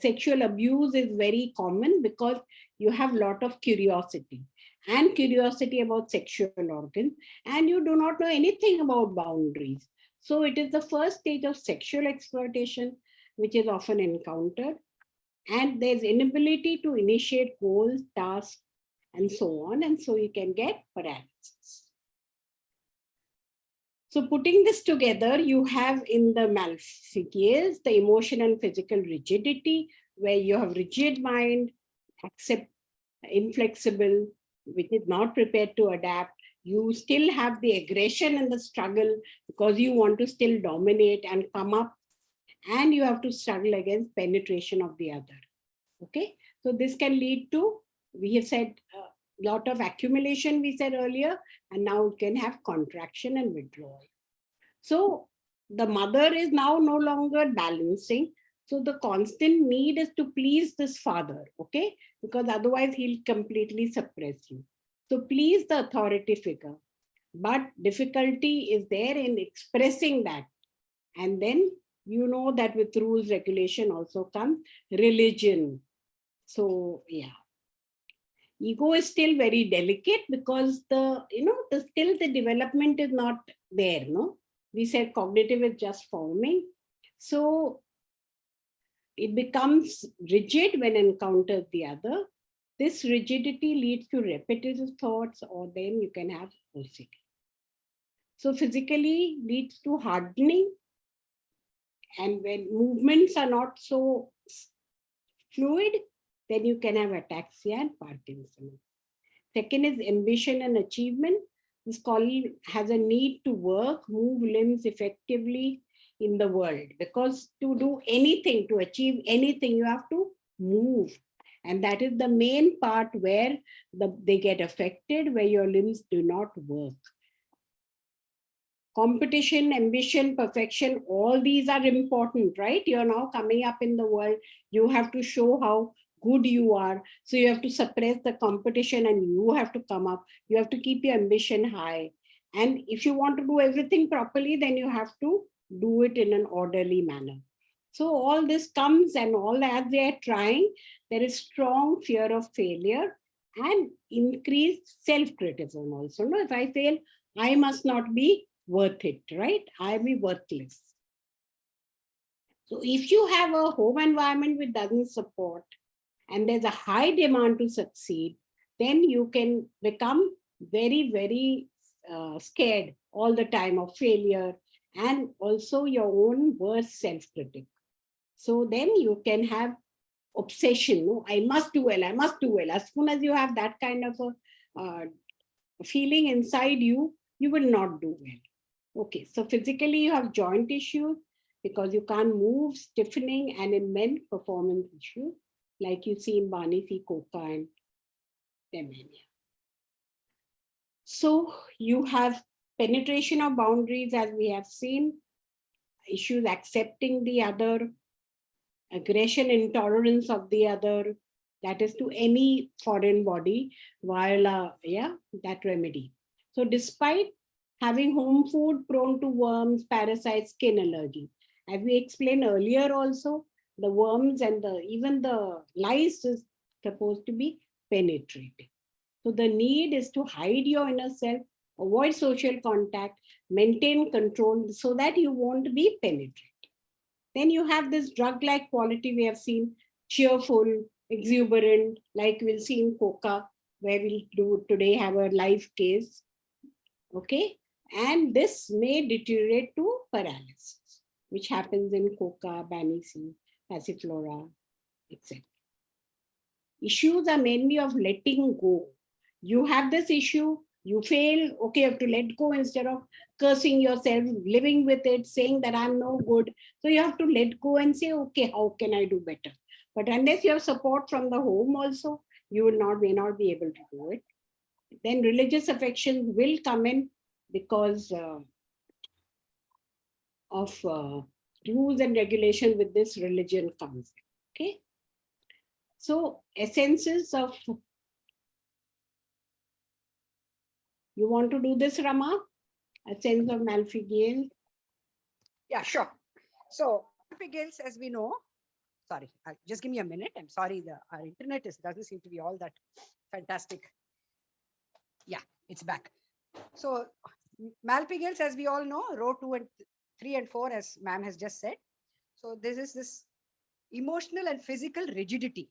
sexual abuse is very common because you have a lot of curiosity and curiosity about sexual organs, and you do not know anything about boundaries. So it is the first stage of sexual exploitation which is often encountered. And there's inability to initiate goals, tasks, and so on. And so you can get paralysis. So putting this together, you have in the Malpighia's the emotional and physical rigidity, where you have rigid mind, inflexible, which is not prepared to adapt. You still have the aggression and the struggle because you want to still dominate and come up, and you have to struggle against penetration of the other. Okay, so this can lead to, we have said, a lot of accumulation, we said earlier, and now it can have contraction and withdrawal. So the mother is now no longer balancing. So the constant need is to please this father, okay? Because otherwise he'll completely suppress you. So please the authority figure. But difficulty is there in expressing that. And then you know that with rules, regulation also comes religion. So yeah. Ego is still very delicate because still the development is not there, no? We said cognitive is just forming. So it becomes rigid when encounters the other. This rigidity leads to repetitive thoughts, or then you can have OCD. So physically leads to hardening. And when movements are not so fluid, then you can have ataxia and Parkinson. Second is ambition and achievement. This colleague has a need to work, move limbs effectively in the world, because to do anything, to achieve anything, you have to move. And that is the main part where they get affected, where your limbs do not work. Competition, ambition, perfection, all these are important, right? You're now coming up in the world. You have to show how good you are. So you have to suppress the competition and you have to come up. You have to keep your ambition high. And if you want to do everything properly, then you have to do it in an orderly manner. So all this comes, and all as they are trying, there is strong fear of failure and increased self-criticism also. No, if I fail, I must not be worth it, right? I'll be worthless. So if you have a home environment which doesn't support, and there's a high demand to succeed, then you can become very, very scared all the time of failure, and also your own worst self-critic. So then you can have obsession. No, I must do well, I must do well. As soon as you have that kind of a feeling inside you, you will not do well. Okay, so physically you have joint issues because you can't move, stiffening, and in men, performance issues, like you see in Barney C. Coca and Demania. So you have penetration of boundaries, as we have seen, issues accepting the other, aggression, intolerance of the other, that is to any foreign body, while, that remedy. So despite having home food prone to worms, parasites, skin allergy, as we explained earlier also, the worms and even the lice is supposed to be penetrating. So the need is to hide your inner self, avoid social contact, maintain control so that you won't be penetrated. Then you have this drug-like quality we have seen, cheerful, exuberant, like we'll see in Coca, where we'll do today have a live case. Okay, and this may deteriorate to paralysis, which happens in Coca, Banisi, Passiflora, etc. Issues are mainly of letting go. You have this issue, you fail, okay, you have to let go instead of cursing yourself, living with it, saying that I'm no good. So you have to let go and say, okay, how can I do better? But unless you have support from the home also, you may not be able to do it. Then religious affections will come in because of rules and regulation with this religion comes in. Okay. So essences of, you want to do this, Rama? A sense of Malpighian. Yeah, sure. So Malpighia's, as we know, sorry, just give me a minute. I'm sorry, our internet doesn't seem to be all that fantastic. Yeah, it's back. So Malpighia's, as we all know, row 2 and 3 and 4, as ma'am has just said. So this is this emotional and physical rigidity.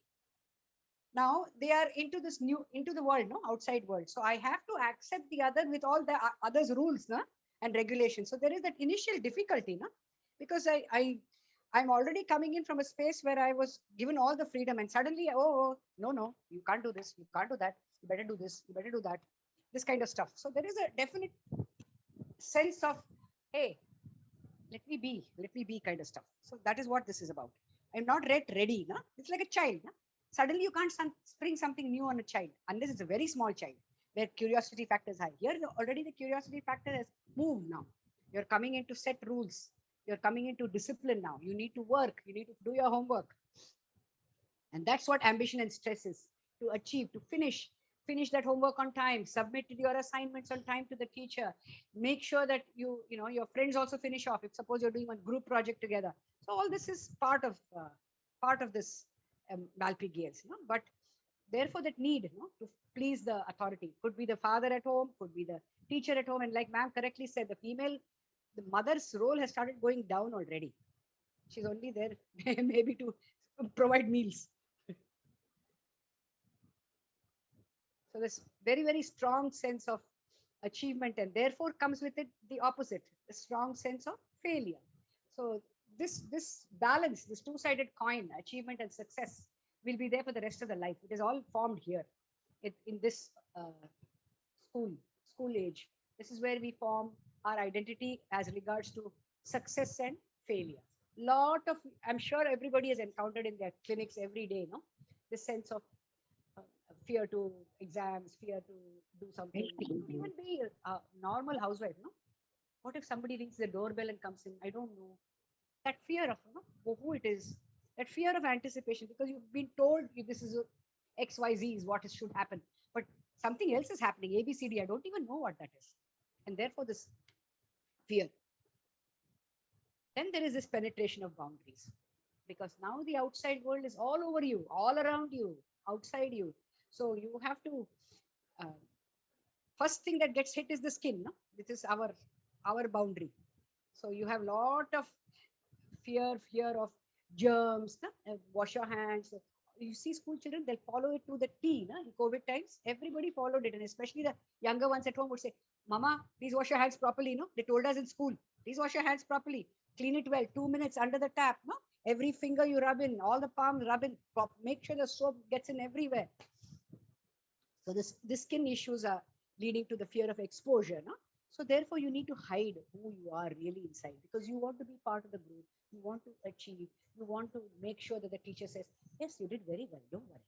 Now they are into this new, into the world, no, outside world. So I have to accept the other with all the others rules, no, and regulations. So there is that initial difficulty, no, because I'm already coming in from a space where I was given all the freedom, and suddenly, oh, no, you can't do this, you can't do that, you better do this, you better do that, this kind of stuff. So there is a definite sense of, hey, let me be kind of stuff. So that is what this is about. I'm not yet ready. No? It's like a child. No? Suddenly you can't spring something new on a child unless it's a very small child where curiosity factor is high. Here already the curiosity factor has moved now. You're coming into set rules. You're coming into discipline now. You need to work. You need to do your homework. And that's what ambition and stress is, to achieve, to finish that homework on time, submit your assignments on time to the teacher, make sure that your friends also finish off, if suppose you're doing one group project together. So all this is part of this malpighias, but therefore that need, to please the authority, could be the father at home, could be the teacher at home. And like ma'am correctly said, the mother's role has started going down already. She's only there maybe to provide meals. So this very, very strong sense of achievement, and therefore comes with it the opposite, a strong sense of failure. So this balance, this two-sided coin, achievement and success, will be there for the rest of the life. It is all formed here in this school age. This is where we form our identity as regards to success and failure. I'm sure everybody has encountered in their clinics every day, this sense of fear to exams, fear to do something. It could even be a normal housewife, What if somebody rings the doorbell and comes in? I don't know. That fear of who it is, that fear of anticipation, because you've been told this is XYZ is what should happen, but something else is happening, ABCD. I don't even know what that is, and therefore this fear. Then there is this penetration of boundaries, because now the outside world is all over you, all around you, outside you. So you have to, first thing that gets hit is the skin. This is our boundary. So you have lot of fear of germs. Wash your hands. You see school children, they'll follow it to the T. In COVID times, everybody followed it, and especially the younger ones at home would say, Mama, please wash your hands properly. They told us in school, please wash your hands properly. Clean it well, 2 minutes under the tap. Every finger you rub in, all the palms rub in, make sure the soap gets in everywhere. So this skin issues are leading to the fear of exposure. So therefore you need to hide who you are really inside, because you want to be part of the group. You want to achieve. You want to make sure that the teacher says, yes, you did very well, don't worry.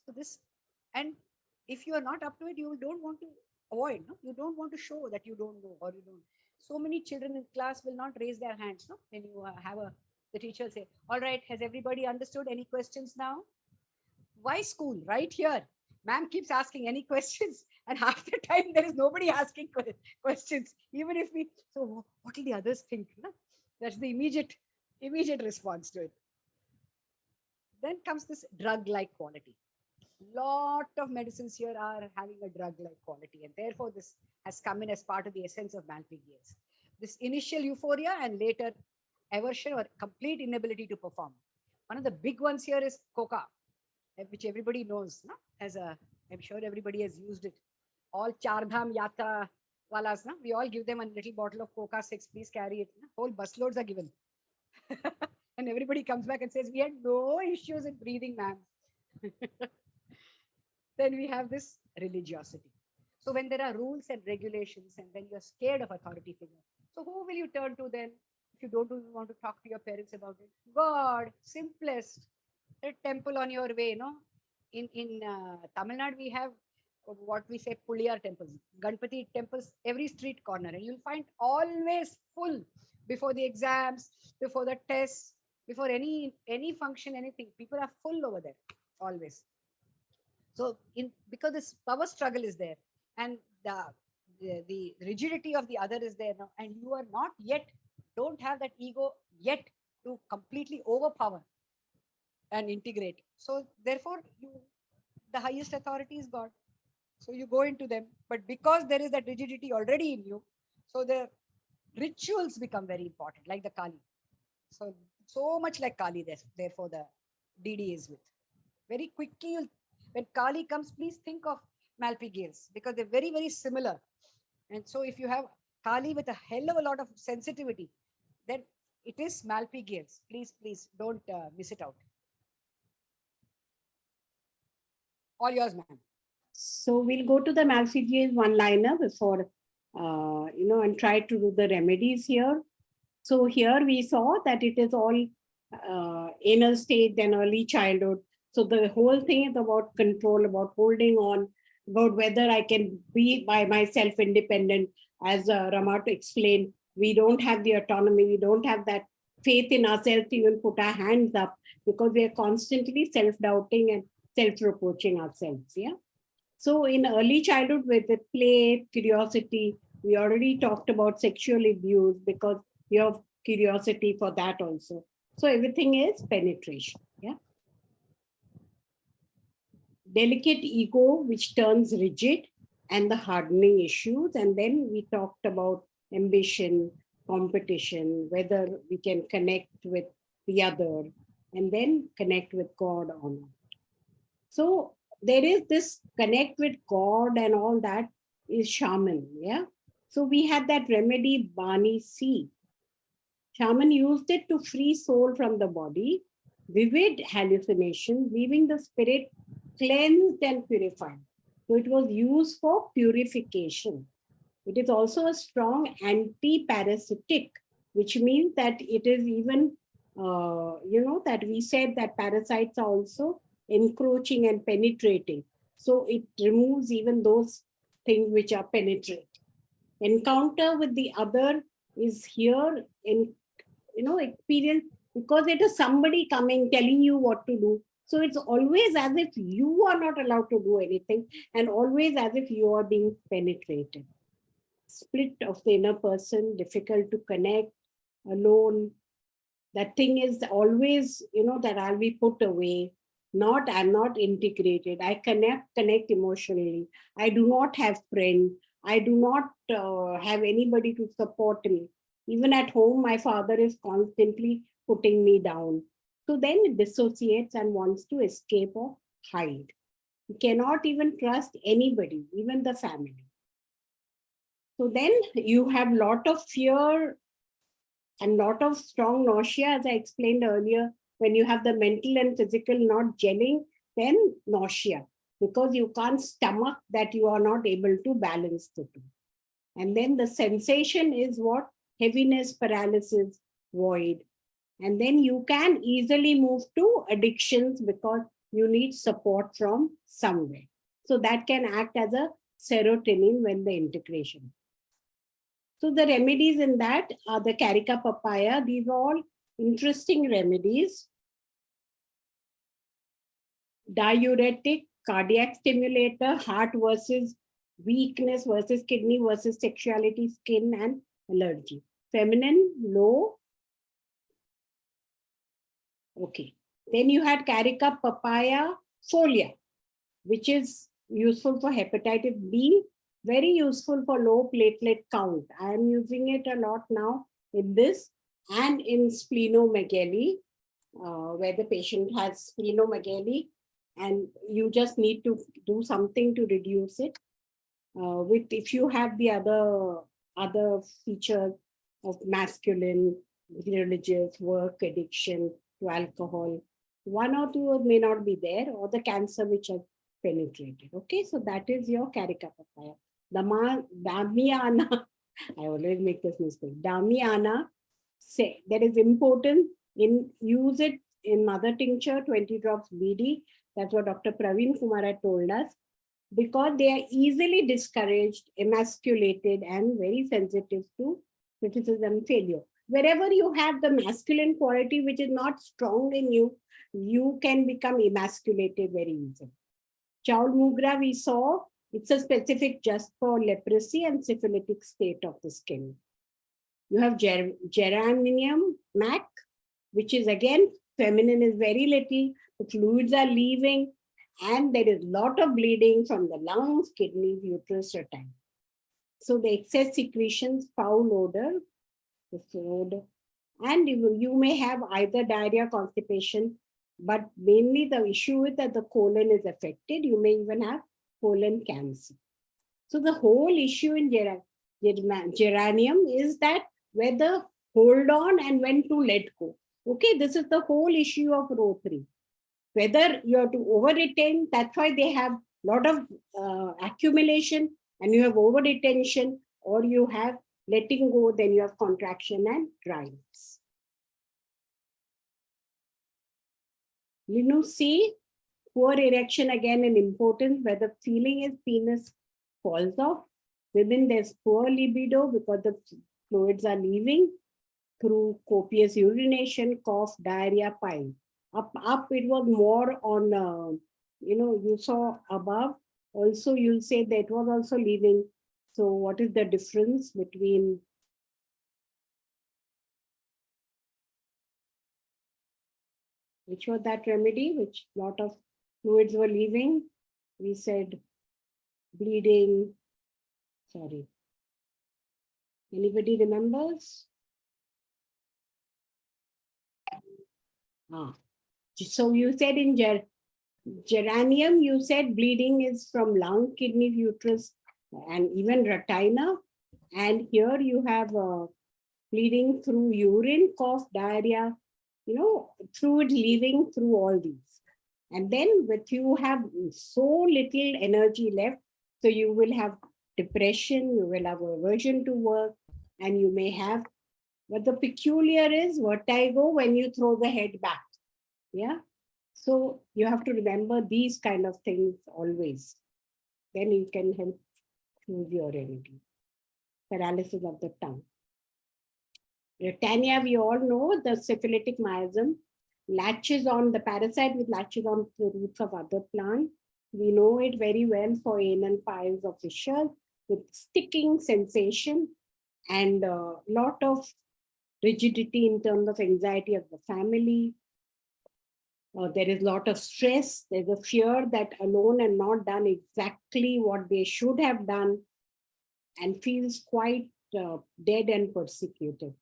So and if you are not up to it, you don't want to avoid. You don't want to show that you don't know, or you don't. So many children in class will not raise their hands. When you have the teacher say, all right, has everybody understood? Any questions now? Why school? Right here. Ma'am keeps asking any questions, and half the time there is nobody asking questions. Even if so what will the others think? That's the immediate response to it. Then comes this drug-like quality. Lot of medicines here are having a drug-like quality, and therefore this has come in as part of the essence of malpighias. This initial euphoria and later aversion or complete inability to perform. One of the big ones here is coca, which everybody knows. I'm sure everybody has used it. All Char Dham Yatra walas, we all give them a little bottle of Coca 6, please carry it. Whole busloads are given. And everybody comes back and says, we had no issues in breathing, ma'am. Then we have this religiosity. So when there are rules and regulations, and when you're scared of authority figure, so who will you turn to then if you don't want to talk to your parents about it? God, simplest. A temple on your way, In Tamil Nadu, we have what we say Puliyar temples, Ganpati temples, every street corner, and you'll find always full before the exams, before the tests, before any function, anything. People are full over there, always. So because this power struggle is there, and the rigidity of the other is there now, and you are not yet, don't have that ego yet to completely overpower and integrate. So therefore the highest authority is God. So you go into them, but because there is that rigidity already in you, so the rituals become very important, like the Kali. So So much like Kali, therefore the DD is with. Very quickly, when Kali comes, please think of Malpighians because they're very, very similar. And so if you have Kali with a hell of a lot of sensitivity, then it is Malpighians. Please, please don't miss it out. All yours, ma'am. So we'll go to the Malpighians one-liner before, and try to do the remedies here. So here we saw that it is all anal state, then early childhood. So the whole thing is about control, about holding on, about whether I can be by myself independent. As Rama explained, we don't have the autonomy, we don't have that faith in ourselves to even put our hands up because we are constantly self-doubting and self-reproaching ourselves. Yeah. So in early childhood with the play, curiosity, we already talked about sexual abuse because you have curiosity for that also. So everything is penetration. Yeah. Delicate ego, which turns rigid, and the hardening issues. And then we talked about ambition, competition, whether we can connect with the other, and then connect with God or not. So there is this connect with God and all that is shaman. Yeah. So we had that remedy Bani C. Shaman used it to free soul from the body, vivid hallucination, leaving the spirit cleansed and purified. So it was used for purification. It is also a strong anti-parasitic, which means that it is even, that we said that parasites are also encroaching and penetrating. So it removes even those things which are penetrating. Encounter with the other is here in, experience because it is somebody coming telling you what to do. So it's always as if you are not allowed to do anything and always as if you are being penetrated. Split of the inner person, difficult to connect, alone. That thing is always, that I'll be put away. I'm not integrated. I connect emotionally. I do not have friends. I do not have anybody to support me. Even at home, my father is constantly putting me down. So then it dissociates and wants to escape or hide. You cannot even trust anybody, even the family. So then you have lot of fear and lot of strong nausea, as I explained earlier. When you have the mental and physical not gelling, then nausea, because you can't stomach that you are not able to balance the two. And then the sensation is what? Heaviness, paralysis, void. And then you can easily move to addictions because you need support from somewhere. So that can act as a serotonin when the integration. So the remedies in that are the carica papaya. These are all interesting remedies. Diuretic, cardiac stimulator, heart versus weakness versus kidney versus sexuality, skin and allergy. Feminine, low. Okay. Then you had carica papaya folia, which is useful for hepatitis B, very useful for low platelet count. I am using it a lot now in this and in splenomegaly, where the patient has splenomegaly and you just need to do something to reduce it. If you have the other features of masculine, religious, work, addiction to alcohol, one or two may not be there, or the cancer which has penetrated. Okay, so that is your carica papaya. Damiana, I always make this mistake. Damiana, say that is important. Use it in mother tincture, 20 drops BD. That's what Dr. Praveen Kumar had told us, because they are easily discouraged, emasculated, and very sensitive to criticism, failure. Wherever you have the masculine quality which is not strong in you, you can become emasculated very easily. Chaul Mugra, we saw, it's a specific just for leprosy and syphilitic state of the skin. You have geranium mac, which is again, feminine is very little, the fluids are leaving, and there is a lot of bleeding from the lungs, kidneys, uterus, retina. So the excess secretions, foul odor, this odor, And you may have either diarrhea, constipation, but mainly the issue is that the colon is affected. You may even have colon cancer. So the whole issue in geranium is that whether hold on and when to let go. Okay, this is the whole issue of row 3. Whether you have to over retain, that's why they have a lot of accumulation and you have over retention, or you have letting go, then you have contraction and dryness. C, poor erection, again an importance, where the feeling is penis falls off. Women, there's poor libido because the fluids are leaving through copious urination, cough, diarrhea, pile. Up, it was more on, you saw above. Also, you'll say that it was also leaving. So what is the difference between which was that remedy, which lot of fluids were leaving? We said bleeding. Sorry. Anybody remembers? So you said in geranium, you said bleeding is from lung, kidney, uterus, and even retina. And here you have bleeding through urine, cough, diarrhea, fluid leaving through all these. And then with you have so little energy left, so you will have depression, you will have aversion to work, and you may have, but the peculiar is vertigo when you throw the head back. Yeah. So you have to remember these kind of things always. Then you can help choose your remedy. Paralysis of the tongue. Retania, we all know the syphilitic miasm latches on the parasite, which latches on the roots of other plants. We know it very well for anal piles of fissures with sticking sensation and a lot of rigidity in terms of anxiety of the family. There is a lot of stress. There's a fear that alone and not done exactly what they should have done, and feels quite dead and persecuted.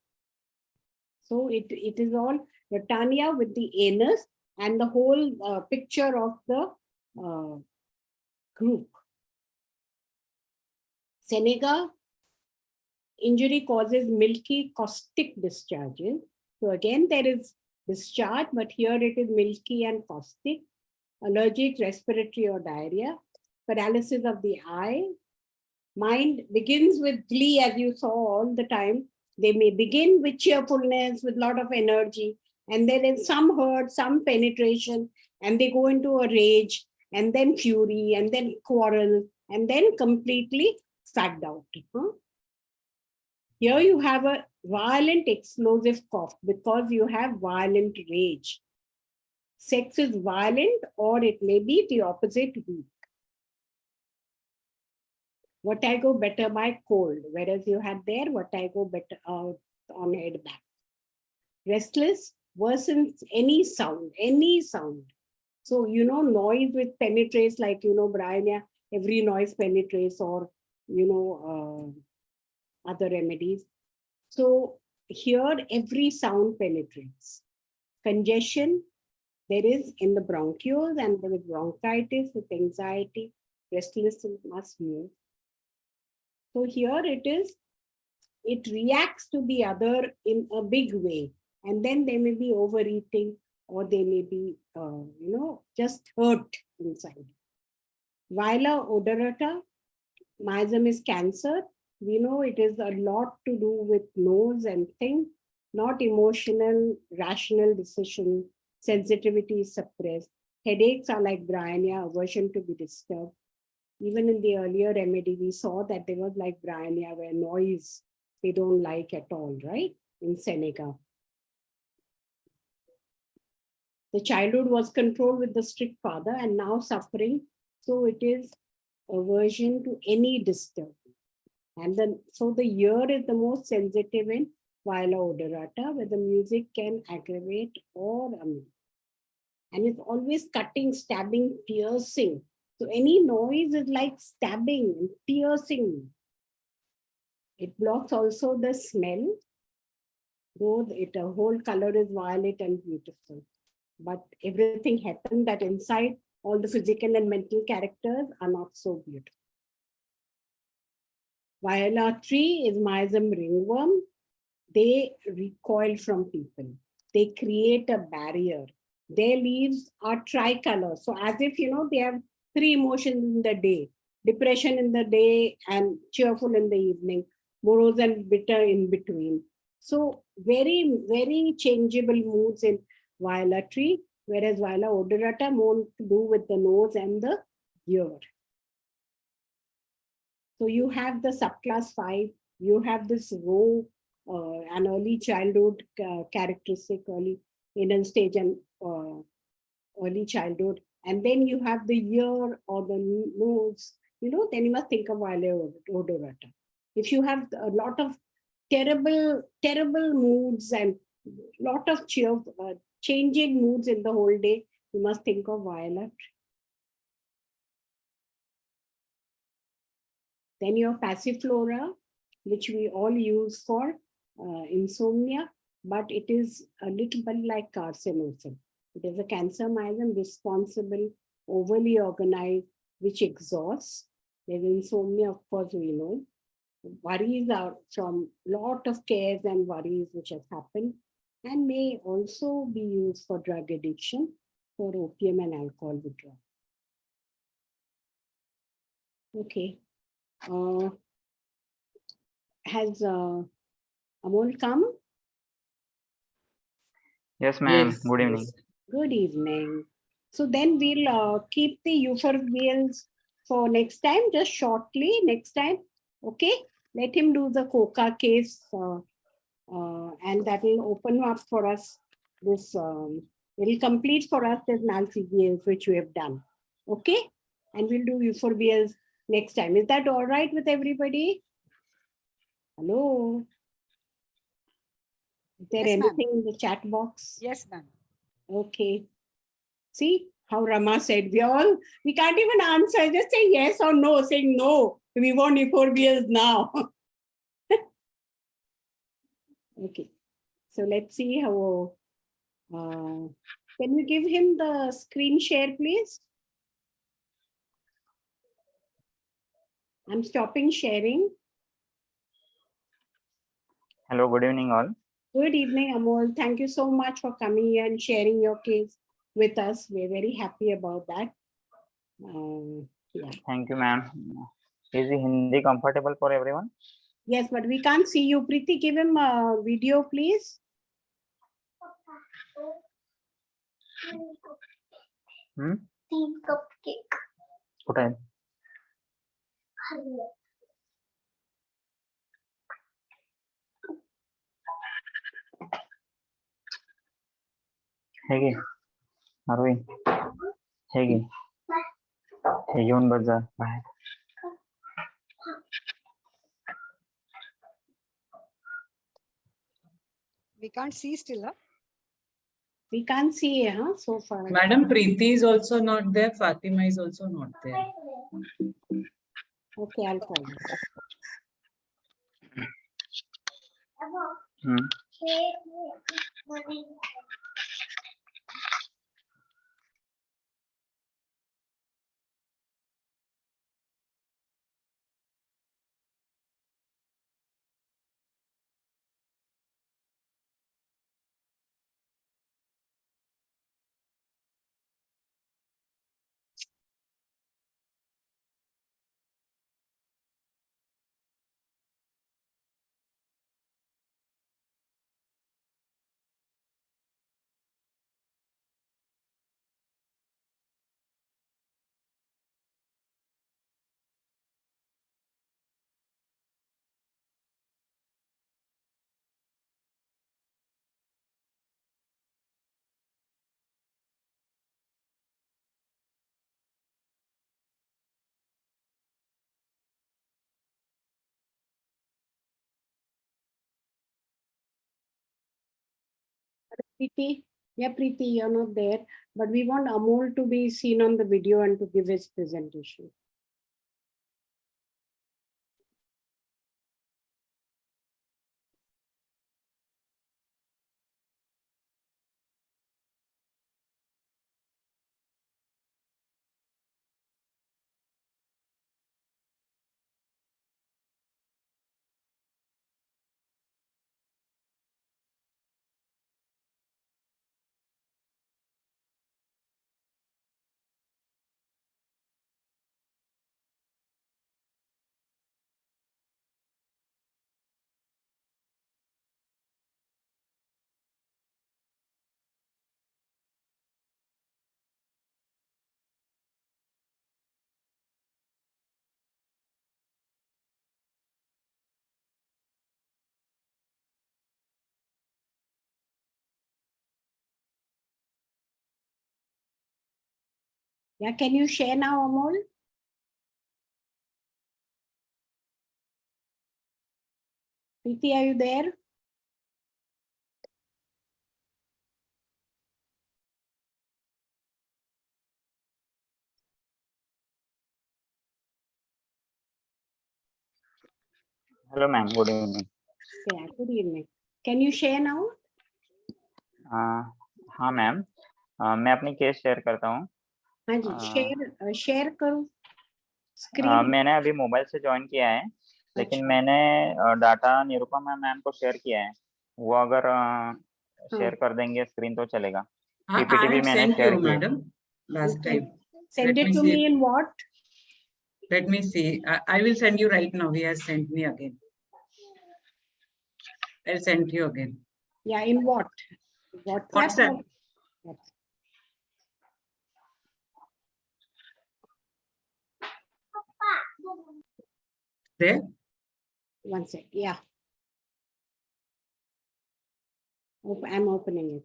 So it is all Retania with the anus and the whole picture of the group. Seneca, injury causes milky caustic discharges. So again, there is discharge, but here it is milky and caustic. Allergic, respiratory or diarrhea. Paralysis of the eye. Mind begins with glee, as you saw all the time. They may begin with cheerfulness, with a lot of energy, and then in some hurt, some penetration, and they go into a rage, and then fury, and then quarrel, and then completely sagged out. Here you have a violent explosive cough because you have violent rage. Sex is violent, or it may be the opposite weak. Vertigo better by cold, whereas you had there vertigo better on head back. Restless worsens any sound. So, noise which penetrates, like, Brian, every noise penetrates, or, other remedies. So here every sound penetrates. Congestion, there is in the bronchioles, and with bronchitis, with anxiety, restlessness must move. So here it reacts to the other in a big way. And then they may be overeating, or they may be, just hurt inside. Vila odorata, miasm is cancer. We know it is a lot to do with nose and thing, not emotional, rational decision. Sensitivity is suppressed. Headaches are like bryonia, aversion to be disturbed. Even in the earlier remedy, we saw that there was like bryonia, where noise they don't like at all, right? In Seneca. The childhood was controlled with the strict father, and now suffering. So it is aversion to any disturbance. And then, so the ear is the most sensitive in viola odorata, where the music can aggravate or amuse. And it's always cutting, stabbing, piercing. So any noise is like stabbing and piercing. It blocks also the smell. Though it a whole color is violet and beautiful, but everything happened that inside all the physical and mental characters are not so beautiful. Viola tree is miasm ringworm. They recoil from people. They create a barrier. Their leaves are tricolor. So as if, they have three emotions in the day: depression in the day and cheerful in the evening, morose and bitter in between. So very, very changeable moods in Viola tree, whereas Viola odorata more to do with the nose and the ear. So you have the subclass 5, you have this row, an early childhood characteristic, early inner stage and early childhood. And then you have the ear or the nose, then you must think of Viola odorata. If you have a lot of terrible, terrible moods and lot of changing moods in the whole day, you must think of Viola. Then your passiflora, which we all use for insomnia, but it is a little bit like carcinosin. It is a cancer miasm responsible, overly organized, which exhausts. There's insomnia, of course, we know. Worries are from lot of cares and worries which has happened, and may also be used for drug addiction, for opium and alcohol withdrawal. Okay. Has Amol come? Yes, ma'am. Yes, Good evening. yes. Good evening. So then we'll keep the euphorbials for next time, just shortly next time. Okay, let him do the coca case and that will open up for us this, it will complete for us this Nalcigales which we have done. Okay, and we'll do euphorbials next time. Is that all right with everybody? Hello? Is there Yes, ma'am. anything in the chat box? Yes, ma'am. Okay. See how Rama said, we can't even answer, just say yes or no, saying no, we want euphorbials now. Okay, so let's see how, can we give him the screen share, please? I'm stopping sharing. Hello, good evening, all. Good evening, Amol. Thank you so much for coming here and sharing your case with us. We're very happy about that. Yeah. Thank you, ma'am. Is the Hindi comfortable for everyone? Yes, but we can't see you. Preeti, give him a video, please. कुठे आहे? हे घे अरवी हे घे हे घेऊन बस जा बाहेर. We can't see still, huh? We can't see, huh, so far. Madam Preeti is also not there. Fatima is also not there. Okay, I'll call you. Preeti, yeah, Preeti, you're not there, but we want Amol to be seen on the video and to give his presentation. Yeah, can you share now, Amol? Preeti, are you there? Hello ma'am, good evening. Yeah, good evening. Can you share now? हाँ ma'am, मैं अपनी case share करता हूँ। हाँ जी, share करो screen. मैंने अभी mobile से ज्वाइन किया है, लेकिन मैंने डाटा निरुपमा मैम को शेयर किया है। वो अगर शेयर कर देंगे स्क्रीन तो चलेगा। पीपीटी भी मैंने शेयर की। Madam last time. Send Let it me to see. me in what? Let me see. I will send you right now. He has sent me again. I'll send you again. Yeah, in what? WhatsApp? WhatsApp. or- There. One sec. Yeah. I'm opening it.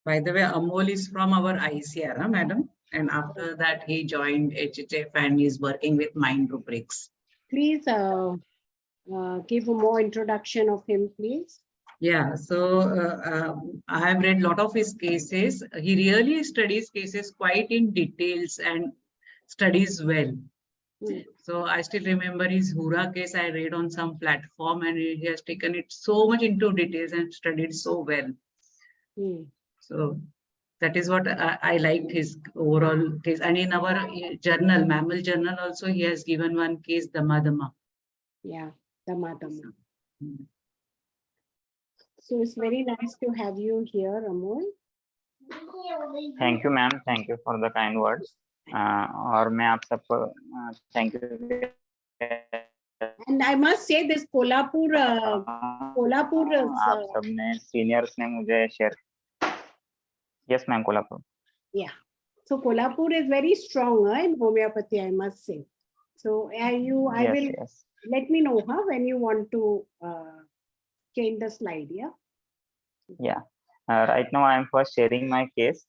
By the way, Amol is from our ICR, huh, madam? And after that, he joined HHF and is working with Mind Rubrics. Please give a more introduction of him, please. Yeah, so I have read a lot of his cases. He really studies cases quite in details and studies well. So I still remember his Hura case I read on some platform, and he has taken it so much into details and studied so well. So that is what I liked his overall case. And in our journal, Mammal Journal also, he has given one case, Damadama. Yeah, Damadama. So it's very nice to have you here, Amol. Thank you ma'am, thank you for the kind words. और मैं आप सबको thank you. And I must say this Kolhapur, आप सबने seniors ने मुझे share. Yes ma'am, Kolhapur. Yeah. So Kolhapur is very strong in homeopathy, I must say. So I will let me know when you want to change the slide. Yeah. Right now I am first sharing my case.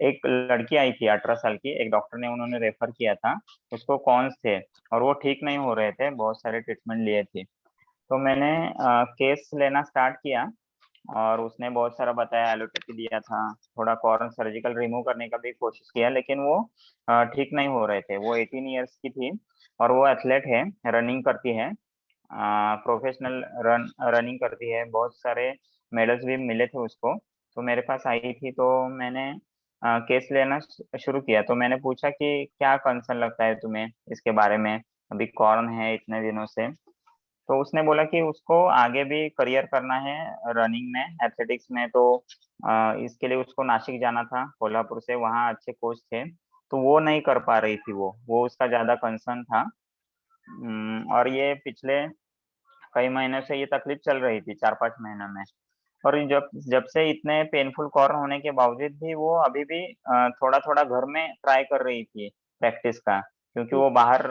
एक लड़की आई थी 18 साल की, एक doctor ने उन्होंने refer किया था। उसको कॉन्स थे और वो ठीक नहीं हो रहे थे, बहुत सारे ट्रीटमेंट लिए थे। तो मैंने केस लेना स्टार्ट किया और उसने बहुत सारा बताया, एलोपैथी दिया था, थोड़ा कॉर्न सर्जिकल रिमूव करने का भी कोशिश किया, लेकिन वो ठीक नहीं हो रहे थे। वो 18 इयर्स की थी और वो एथलेट है, रनिंग करती है, प्रोफेशनल रनिंग करती है, बहुत सारे मेडल्स भी मिले थे उसको। तो मेरे पास आई थी तो मैंने केस लेना शुरू किया। तो मैंने पूछा कि क्या कंसर्न लगता है तुम्हें इसके बारे में, अभी कॉर्न है इतने दिनों से। तो उसने बोला कि उसको आगे भी करियर करना है रनिंग में, एथलेटिक्स में। तो इसके लिए उसको नासिक जाना था, कोल्हापुर से, वहाँ अच्छे कोच थे, तो वो नहीं कर पा रही थी। वो उसका ज्यादा कंसर्न था। और ये पिछले कई महीनों से ये तकलीफ चल रही थी, 4-5 महीनों में। और जब से इतने पेनफुल कॉर्न होने के बावजूद भी वो अभी भी थोड़ा थोड़ा घर में ट्राई कर रही थी प्रैक्टिस का, क्योंकि वो बाहर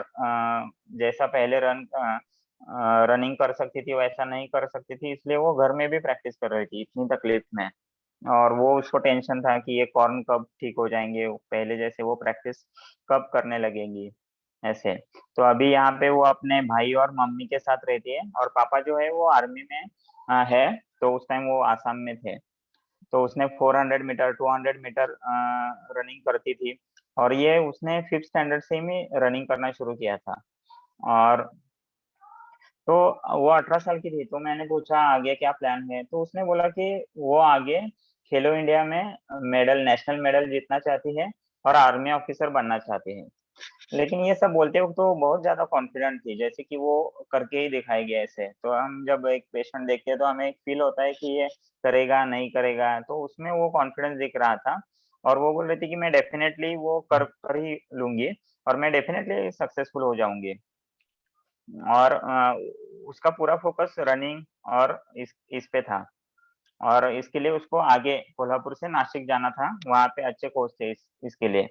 जैसा पहले रनिंग कर सकती थी वैसा नहीं कर सकती थी, इसलिए वो घर में भी प्रैक्टिस कर रही थी इतनी तकलीफ में। और वो उसको टेंशन था कि ये कॉर्न कब ठीक हो जाएंगे, पहले जैसे वो प्रैक्टिस कब करने लगेंगी ऐसे। तो अभी यहाँ पे वो अपने भाई और मम्मी के साथ रहती है, और पापा जो है वो आर्मी में है, तो उस टाइम वो आसाम में थे। तो उसने 400 मीटर 200 मीटर रनिंग करती थी, और ये उसने 5th स्टैंडर्ड से ही रनिंग करना शुरू किया था। और तो वो 18 साल की थी। तो मैंने पूछा आगे क्या प्लान है, तो उसने बोला कि वो आगे खेलो इंडिया में मेडल, नेशनल मेडल जीतना चाहती है और आर्मी ऑफिसर बनना चाहती है। लेकिन ये सब बोलते वक्त तो बहुत ज्यादा कॉन्फिडेंट थी, जैसे कि वो करके ही दिखाएगी ऐसे। तो हम जब एक पेशेंट देखते हैं तो हमें एक फील होता है कि ये करेगा नहीं करेगा, तो उसमें वो कॉन्फिडेंस दिख रहा था। और वो बोल रही थी कि मैं डेफिनेटली वो कर ही लूंगी और मैं डेफिनेटली सक्सेसफुल हो जाऊंगी। और उसका पूरा फोकस रनिंग और इस पे था। और इसके लिए उसको आगे कोल्हापुर से नासिक जाना था, वहाँ पे अच्छे कोच थे इसके लिए।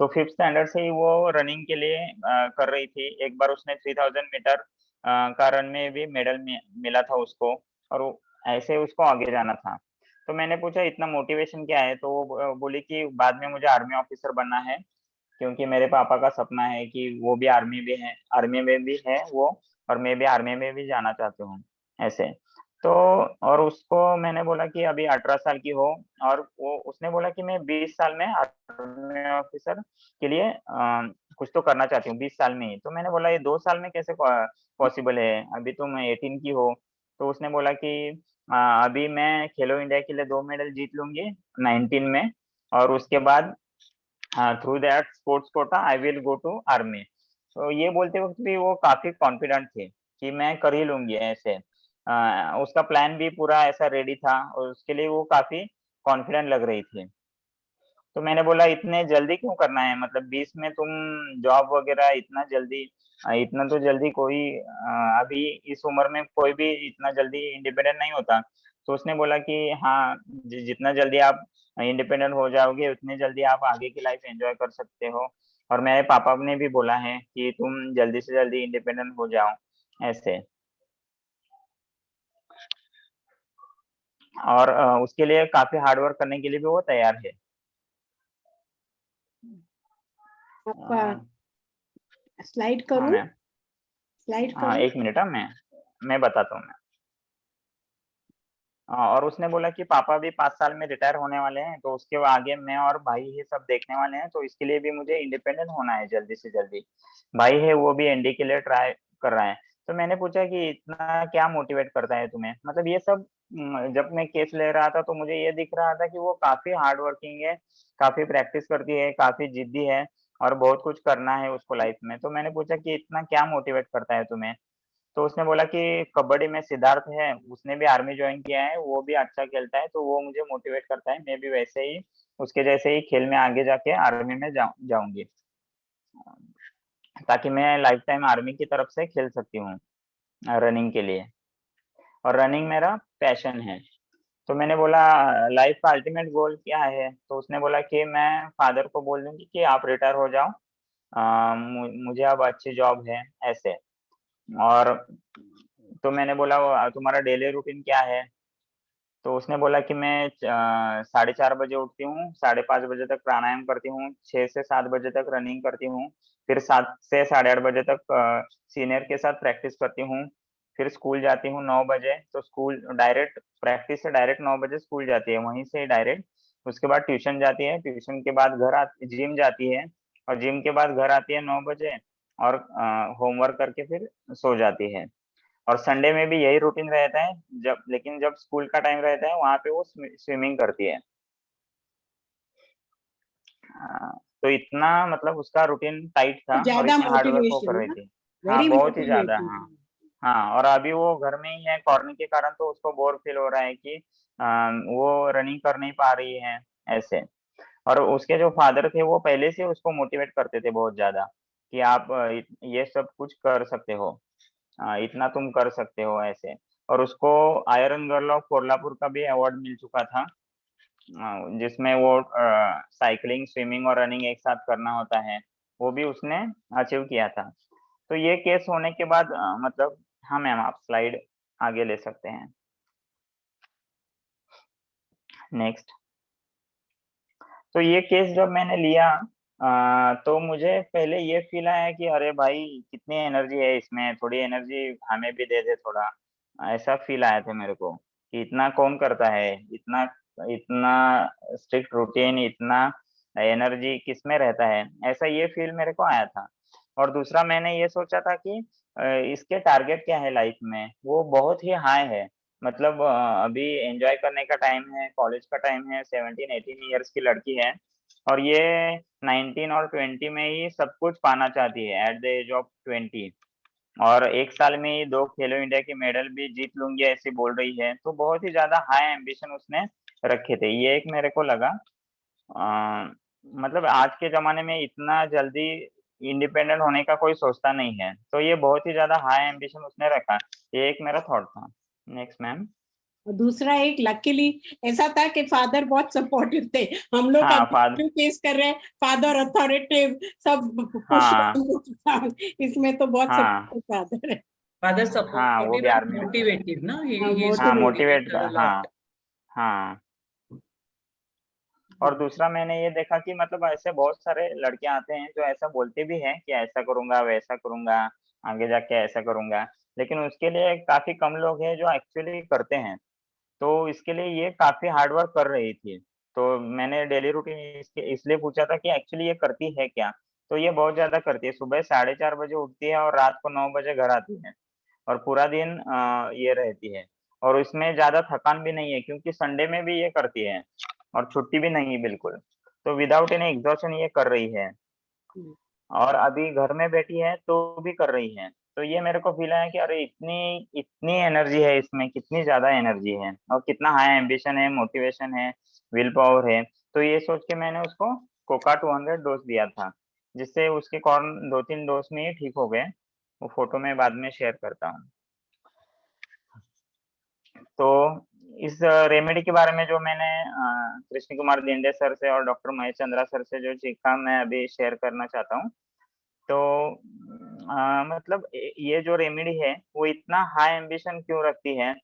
तो 5th स्टैंडर्ड से ही वो रनिंग के लिए कर रही थी। एक बार उसने 3000 मीटर का रन में भी मेडल मिला था उसको, और ऐसे उसको आगे जाना था। तो मैंने पूछा इतना मोटिवेशन क्या है, तो वो बोली कि बाद में मुझे आर्मी ऑफिसर बनना है, क्योंकि मेरे पापा का सपना है कि वो भी आर्मी में भी है वो, और मैं भी आर्मी में भी जाना चाहती हूँ, ऐसे। तो और उसको मैंने बोला कि अभी 18 साल की हो, और वो उसने बोला कि मैं 20 साल में आर्मी ऑफिसर के लिए कुछ तो करना चाहती हूँ, 20 साल में ही। तो मैंने बोला ये 2 साल में कैसे पॉसिबल है, अभी तुम 18 की हो। तो उसने बोला कि अभी मैं खेलो इंडिया के लिए 2 मेडल जीत लूंगी 19 में, और उसके बाद through that sports quota I will go to army. तो ये बोलते वक्त भी वो काफी कॉन्फिडेंट थे कि मैं कर ही लूंगी, ऐसे। उसका प्लान भी पूरा ऐसा रेडी था, और उसके लिए वो काफी कॉन्फिडेंट लग रही थी। तो मैंने बोला इतने जल्दी क्यों करना है, मतलब 20 में तुम जॉब वगैरह इतना जल्दी, इतना तो जल्दी कोई अभी इस उम्र में कोई भी इतना जल्दी इंडिपेंडेंट नहीं होता। तो उसने बोला कि हाँ, जितना जल्दी आप इंडिपेंडेंट हो जाओगे उतनी जल्दी आप आगे की लाइफ एंजॉय कर सकते हो, और मेरे पापा ने भी बोला है कि तुम जल्दी से जल्दी इंडिपेंडेंट हो जाओ, ऐसे। और उसके लिए काफी हार्ड वर्क करने के लिए भी वो तैयार है। आपका स्लाइड हाँ करूं? मैम, स्लाइड हाँ करूं? एक मिनट, मैं बताता हूँ। और उसने बोला कि पापा भी 5 साल में रिटायर होने वाले हैं, तो उसके आगे मैं और भाई ही सब देखने वाले हैं, तो इसके लिए भी मुझे इंडिपेंडेंट होना है जल्दी से जल्दी। भाई है वो भी एनडी के लिए ट्राई कर रहा है। तो मैंने पूछा कि इतना क्या मोटिवेट करता है तुम्हें, मतलब ये सब। जब मैं केस ले रहा था तो मुझे ये दिख रहा था कि वो काफी हार्ड वर्किंग है, काफी प्रैक्टिस करती है, काफी जिद्दी है, और बहुत कुछ करना है उसको लाइफ में। तो मैंने पूछा कि इतना क्या मोटिवेट करता है तुम्हें। तो उसने बोला कि कबड्डी में सिद्धार्थ है, उसने भी आर्मी ज्वाइन किया है, वो भी अच्छा खेलता है, तो वो मुझे मोटिवेट करता है, मैं भी वैसे ही उसके जैसे ही खेल में आगे जाके आर्मी में जाऊंगी, ताकि मैं लाइफ टाइम आर्मी की तरफ से खेल सकती हूँ रनिंग के लिए। और रनिंग मेरा पैशन है। तो मैंने बोला लाइफ का अल्टीमेट गोल क्या है, तो उसने बोला कि मैं फादर को बोल दूंगी कि आप रिटायर हो जाओ, मुझे अब अच्छी जॉब है, ऐसे। और तो मैंने बोला तुम्हारा डेली रूटीन क्या है। तो उसने बोला कि मैं 4:30 बजे उठती हूँ, 5:30 बजे तक प्राणायाम करती हूँ, 6 से 7 बजे तक रनिंग करती हूँ, फिर 7 से 8:30 बजे तक सीनियर के साथ प्रैक्टिस करती हूँ, फिर स्कूल जाती हूँ 9 बजे। तो स्कूल डायरेक्ट प्रैक्टिस से डायरेक्ट 9 बजे स्कूल जाती है, वहीं से डायरेक्ट। उसके बाद ट्यूशन जाती है, ट्यूशन के बाद जिम जाती है, और जिम के बाद घर आती है 9 बजे, और होमवर्क करके फिर सो जाती है। और संडे में भी यही रूटीन रहता है, लेकिन जब स्कूल का टाइम रहता है वहां पे वो स्विमिंग करती है। तो इतना मतलब उसका रूटीन टाइट था, और ज्यादा इतना हार्ड वर्क वो कर मोटिवेशन रही है, थी। हाँ वेरी बहुत ही ज्यादा, हाँ। मोटिवेटिंग। हाँ, और अभी वो घर में ही है कॉर्निंग के कारण, तो उसको बोर फील हो रहा है कि वो रनिंग कर नहीं पा रही है, ऐसे। और उसके जो फादर थे वो पहले से उसको मोटिवेट करते थे बहुत ज्यादा, कि आप ये सब कुछ कर सकते हो, इतना तुम कर सकते हो, ऐसे। और उसको आयरन गर्ल ऑफ कोल्हापुर का भी अवार्ड मिल चुका था, जिसमें वो साइकिलिंग, स्विमिंग और रनिंग एक साथ करना होता है, वो भी उसने अचीव किया था। तो ये केस होने के बाद मतलब, हाँ मैम आप स्लाइड आगे ले सकते हैं, नेक्स्ट। तो ये केस जब मैंने लिया तो मुझे पहले ये फील आया कि अरे भाई कितनी एनर्जी है इसमें, थोड़ी एनर्जी हमें भी दे दे थोड़ा, ऐसा फील आया था मेरे को कि इतना कौन करता है, इतना इतना स्ट्रिक्ट रूटीन, इतना एनर्जी किसमें रहता है, ऐसा ये फील मेरे को आया था। और दूसरा मैंने ये सोचा था कि इसके टारगेट क्या है लाइफ में, वो बहुत ही हाई है। मतलब अभी एंजॉय करने का टाइम है, कॉलेज का टाइम है, 17-18 ईयर्स की लड़की है, और ये 19 और 20 में ही सब कुछ पाना चाहती है एट द एज ऑफ 20। और एक साल में ही 2 खेलो इंडिया के मेडल भी जीत लूंगी ऐसी बोल रही है, तो बहुत ही ज्यादा हाई एम्बिशन उसने रखे थे, ये एक मेरे को लगा। अ, मतलब आज के जमाने में इतना जल्दी इंडिपेंडेंट होने का कोई सोचता नहीं है, तो ये बहुत ही ज्यादा हाई एम्बिशन उसने रखा, ये एक मेरा थॉट था। Next ma'am. और दूसरा एक लकीली ऐसा था कि फादर बहुत सपोर्टिव थे। हम लोग हाँ फादर, फेस कर रहे हैं, फादर अथॉरिटेटिव सब हाँ पुश, इसमें तो बहुत हाँ सपोर्टिव फादर है। Father हाँ, वो supportive भी and आर्मी में थे। motivative, no? हाँ, He used हाँ to motivate. motivate motivate, her a हाँ lot. हाँ। और दूसरा मैंने ये देखा कि मतलब ऐसे बहुत सारे लड़के आते हैं जो ऐसा बोलते भी हैं कि ऐसा करूंगा वैसा करूंगा, आगे जाके ऐसा करूंगा, लेकिन उसके लिए काफी कम लोग हैं जो एक्चुअली करते हैं। तो इसके लिए ये काफी हार्ड वर्क कर रही थी। तो मैंने डेली रूटीन इसके इसलिए पूछा था कि एक्चुअली ये करती है क्या। तो ये बहुत ज्यादा करती है, सुबह 4:30 बजे उठती है और रात को 9 बजे घर आती है, और पूरा दिन ये रहती है। और इसमें ज्यादा थकान भी नहीं है क्योंकि संडे में भी ये करती है, और छुट्टी भी नहीं है बिल्कुल। तो विदाउट एनी एग्जॉशन ये कर रही है, और अभी घर में बैठी है तो भी कर रही है। तो ये मेरे को फील है कि अरे इतनी इतनी एनर्जी है इसमें, कितनी ज्यादा एनर्जी है, और कितना हाई एम्बिशन है, मोटिवेशन है, विल पावर है। तो ये सोच के मैंने उसको कोका 200 डोज दिया था, जिससे उसके कॉर्न 2-3 डोज में ही ठीक हो गए। वो फोटो में बाद में शेयर करता हूँ। तो इस रेमेडी के बारे में जो मैंने कृष्ण कुमार दिंडे सर से और डॉक्टर महेश चंद्रा सर से जो सीखा, मैं अभी शेयर करना चाहता हूँ। तो मतलब ये जो रेमेडी है वो इतना हाई एम्बिशन क्यों रखती है,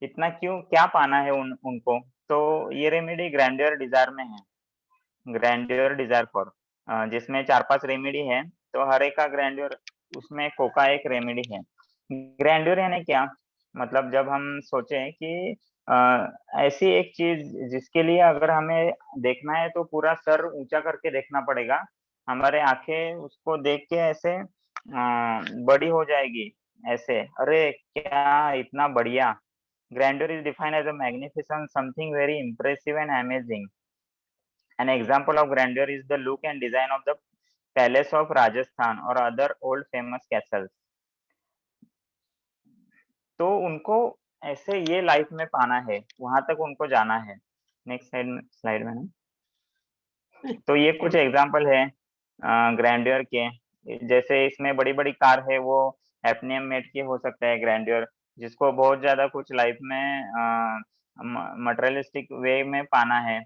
इतना क्यों, क्या पाना है उनको। तो ये रेमेडी ग्रैंडियर डिजायर में है, ग्रैंडियर डिजायर फॉर, जिसमें 4-5 रेमेडी है। तो हर एक का ग्रैंडियर, उसमें कोका एक रेमेडी है। ग्रैंडियर यानी क्या, मतलब जब हम सोचें कि ऐसी एक चीज जिसके लिए अगर हमें देखना है तो पूरा सर ऊंचा करके देखना पड़ेगा, हमारे आंखें उसको देख के ऐसे बड़ी हो जाएगी, ऐसे अरे क्या इतना बढ़िया। Grandeur is defined as a magnificent something very impressive and amazing. An example of grandeur is the look and design of the palace of Rajasthan or other old famous castles. तो उनको ऐसे ये लाइफ में पाना है, वहां तक उनको जाना है। नेक्स्ट स्लाइड में ना। तो ये कुछ एग्जांपल है ग्रैंडियर के। जैसे इसमें बड़ी बड़ी कार है, वो एफनीएम मेड की हो सकता है ग्रैंडियर, जिसको बहुत ज्यादा कुछ लाइफ में मटेरियलिस्टिक वे में पाना है।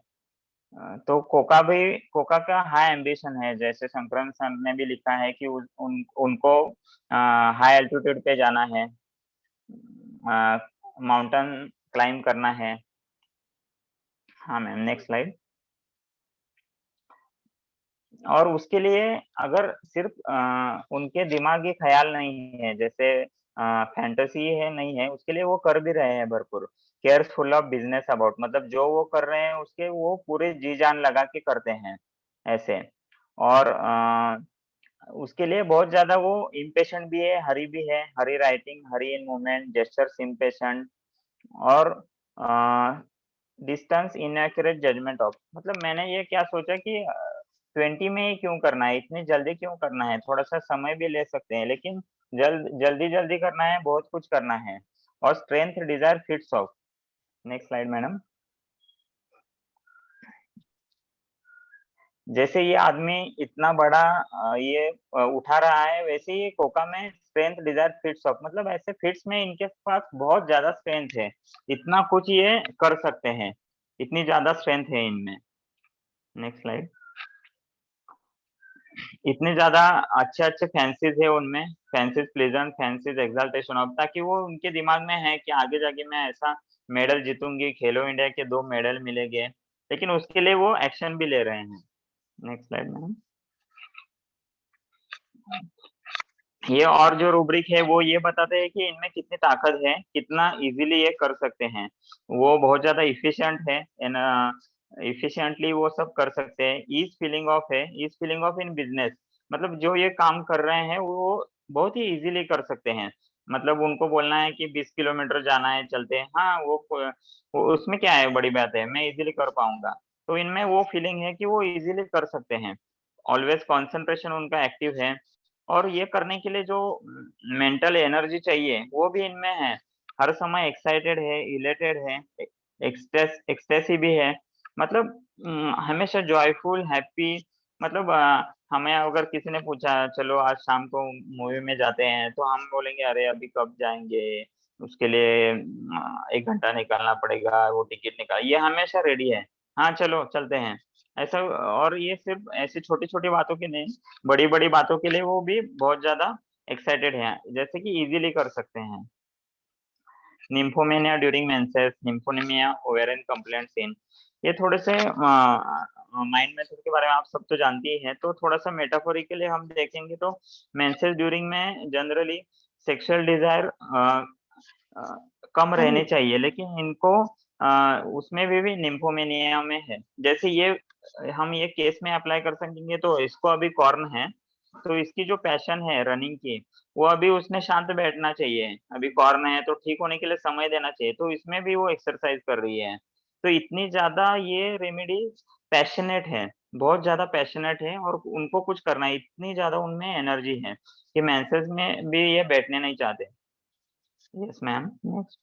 तो कोका का हाई एम्बिशन है, जैसे शंकरन सर ने भी लिखा है कि उनको हाई एल्टीट्यूड पे जाना है, माउंटेन क्लाइंब करना है। हाँ मैम, नेक्स्ट स्लाइड। और उसके लिए अगर सिर्फ उनके दिमागी ख्याल नहीं है, जैसे फैंटेसी है नहीं है, उसके लिए वो कर भी रहे हैं भरपूर। केयरफुल ऑफ बिजनेस अबाउट, मतलब जो वो कर रहे हैं उसके वो पूरे जी जान लगा के करते हैं ऐसे। और उसके लिए बहुत ज्यादा वो इम्पेशेंट भी है, हरी भी है, hurry writing, hurry in movement, gestures impatient, और डिस्टेंस इनएक्यूरेट जजमेंट ऑफ। मतलब मैंने ये क्या सोचा कि 20 में ही क्यों करना है, इतनी जल्दी क्यों करना है, थोड़ा सा समय भी ले सकते हैं, लेकिन जल्दी जल्दी करना है, बहुत कुछ करना है। और strength desire fits off. Next slide madam. जैसे ये आदमी इतना बड़ा ये उठा रहा है, वैसे ही कोका में स्ट्रेंथ डिजायर फिट्स ऑफ, मतलब ऐसे फिट्स में इनके पास बहुत ज्यादा स्ट्रेंथ है, इतना कुछ ये कर सकते हैं, इतनी ज्यादा स्ट्रेंथ है इनमें। Next slide. इतने ज्यादा अच्छे अच्छे फैंसीज है उनमें, fancies pleasant, fancies exaltation of, ताकि वो उनके दिमाग में है कि आगे जाके मैं ऐसा मेडल जीतूंगी, खेलो इंडिया के 2 मेडल मिलेंगे, लेकिन उसके लिए वो एक्शन भी ले रहे हैं। Next slide ma'am. ये और जो रूब्रिक है वो ये बताते हैं कि इनमें कितनी ताकत है, कितना इजीली ये कर सकते हैं। वो बहुत ज्यादा इफिशिएंट है, इफिशिएंटली वो सब कर सकते हैं। ईज फीलिंग ऑफ है, ease feeling of in business, मतलब जो ये काम कर रहे हैं वो बहुत ही इजीली कर सकते हैं। मतलब उनको बोलना है कि 20 किलोमीटर जाना है, चलते हैं, हाँ वो उसमें क्या है, बड़ी बात है, मैं इजीली कर पाऊंगा। तो इनमें वो फीलिंग है कि वो इजीली कर सकते हैं। ऑलवेज कॉन्सेंट्रेशन उनका एक्टिव है, और ये करने के लिए जो मेंटल एनर्जी चाहिए वो भी इनमें है। हर समय एक्साइटेड है, इलेटेड है, एक्सटेसी भी है, मतलब हमेशा जॉयफुल, हैप्पी। मतलब हमें अगर किसी ने पूछा चलो आज शाम को मूवी में जाते हैं, तो हम बोलेंगे अरे अभी कब जाएंगे, उसके लिए 1 घंटा निकालना पड़ेगा, वो टिकट निकाल, ये हमेशा रेडी है, हाँ चलो चलते हैं ऐसा। और ये सिर्फ ऐसी छोटी छोटी बातों के नहीं, बड़ी बड़ी बातों के लिए वो भी बहुत ज्यादा एक्साइटेड है, जैसे कि इजीली कर सकते हैं। Nymphomania during menses, nymphomania, ovarian complaint seen, ये थोड़े से माइंड मेथड के बारे में आप सब तो जानते ही हैं, तो थोड़ा सा मेटाफोरिकली हम देखेंगे तो मेंसेस ड्यूरिंग में जनरली सेक्सुअल डिजायर कम रहनी चाहिए, लेकिन इनको उसमें भी निम्फोमेनिया में है। जैसे ये हम ये केस में अप्लाई कर सकेंगे, तो इसको अभी कॉर्न है, तो इसकी जो पैशन है रनिंग की, वो अभी उसने शांत बैठना चाहिए, अभी कॉर्न है तो ठीक होने के लिए समय देना चाहिए, तो इसमें भी वो एक्सरसाइज कर रही है। तो इतनी ज्यादा ये रेमेडी पैशनेट है, बहुत ज्यादा पैशनेट है, और उनको कुछ करना है, इतनी ज्यादा उनमें एनर्जी है कि मेंसेस में भी ये बैठने नहीं चाहते। Yes ma'am, next.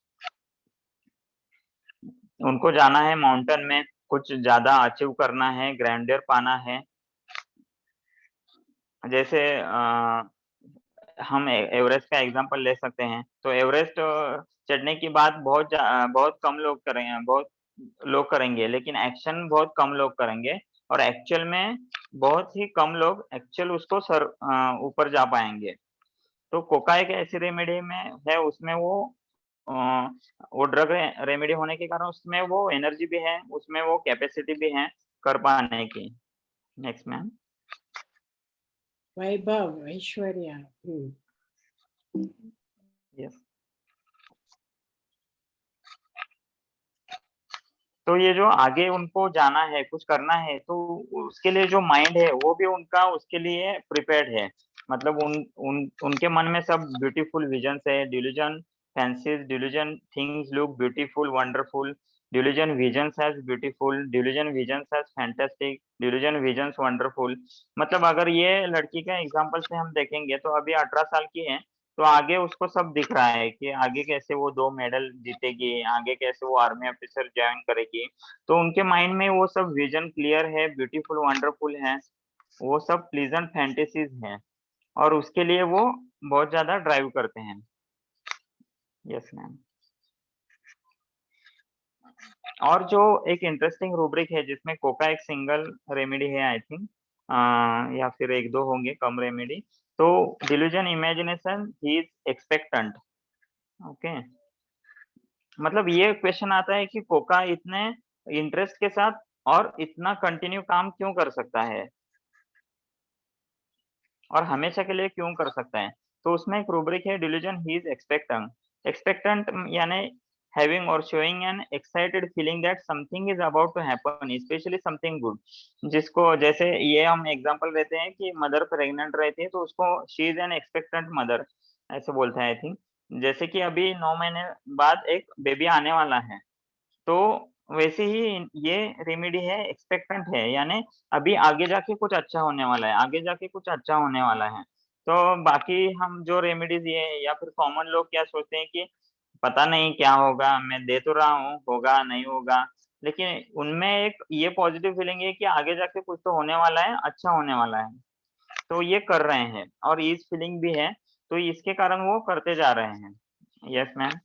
उनको जाना है माउंटेन में, कुछ ज्यादा अचीव करना है, ग्रैंडियर पाना है। जैसे हम एवरेस्ट का एग्जांपल ले सकते हैं, तो एवरेस्ट चढ़ने की बात बहुत कम लोग करेंगे, बहुत लोग करेंगे, लेकिन एक्शन बहुत कम लोग करेंगे, और एक्चुअल में बहुत ही कम लोग एक्चुअल उसको ऊपर जा पाएंगे। तो कोका एक ऐसी रेमेडी में है, उसमें वो ड्रग रेमेडी होने के कारण उसमें वो एनर्जी भी है, उसमें वो कैपेसिटी भी है कर पाने की। Next ma'am. Vaibhav, Aishwarya. Yes. तो ये जो आगे उनको जाना है, कुछ करना है, तो उसके लिए जो माइंड है वो भी उनका उसके लिए प्रिपेयर्ड है। मतलब उनके मन में सब ब्यूटीफुल विजन्स है, delusion, fancies, delusion, things look beautiful, wonderful, delusion visions as beautiful, delusion visions as fantastic, delusion visions wonderful. मतलब अगर ये लड़की का एग्जांपल से हम देखेंगे, तो अभी 18 साल की है, तो आगे उसको सब दिख रहा है कि आगे कैसे वो 2 मेडल जीतेगी, आगे कैसे वो आर्मी ऑफिसर ज्वाइन करेगी। तो उनके माइंड में वो सब विजन क्लियर है, ब्यूटीफुल वंडरफुल है, वो सब प्लीजेंट फैंटेसीज हैं, और उसके लिए वो बहुत ज्यादा ड्राइव करते हैं। Yes ma'am. और जो एक इंटरेस्टिंग रूब्रिक है जिसमें कोका एक सिंगल रेमेडी है आई थिंक, या फिर 1-2 होंगे कम रेमेडी। तो delusion, imagination, he is expectant. Okay, मतलब ये क्वेश्चन आता है कि कोका इतने इंटरेस्ट के साथ और इतना कंटिन्यू काम क्यों कर सकता है, और हमेशा के लिए क्यों कर सकता है। तो उसमें एक रूब्रिक है, delusion, he is expectant. Expectant यानी having or showing an excited feeling that something is about to happen, especially something good। जिसको जैसे ये हम एग्जांपल लेते हैं कि मदर प्रेग्नेंट रहती है, तो उसको she is an expectant mother ऐसे बोलते हैं आई थिंक। जैसे कि अभी 9 महीने बाद एक बेबी आने वाला है, तो वैसे ही ये रेमेडी है, एक्सपेक्टेंट है, यानी अभी आगे जाके कुछ अच्छा होने वाला है, आगे जाके कुछ अच्छा होने वाला है। तो बाकी हम जो रेमेडीज ये, या फिर कॉमन लोग क्या सोचते हैं कि पता नहीं क्या होगा, मैं दे तो रहा हूँ, होगा नहीं होगा, लेकिन उनमें एक ये पॉजिटिव फीलिंग है कि आगे जाके कुछ तो होने वाला है, अच्छा होने वाला है, तो ये कर रहे हैं, और ईज फीलिंग भी है, तो इसके कारण वो करते जा रहे हैं। Yes ma'am.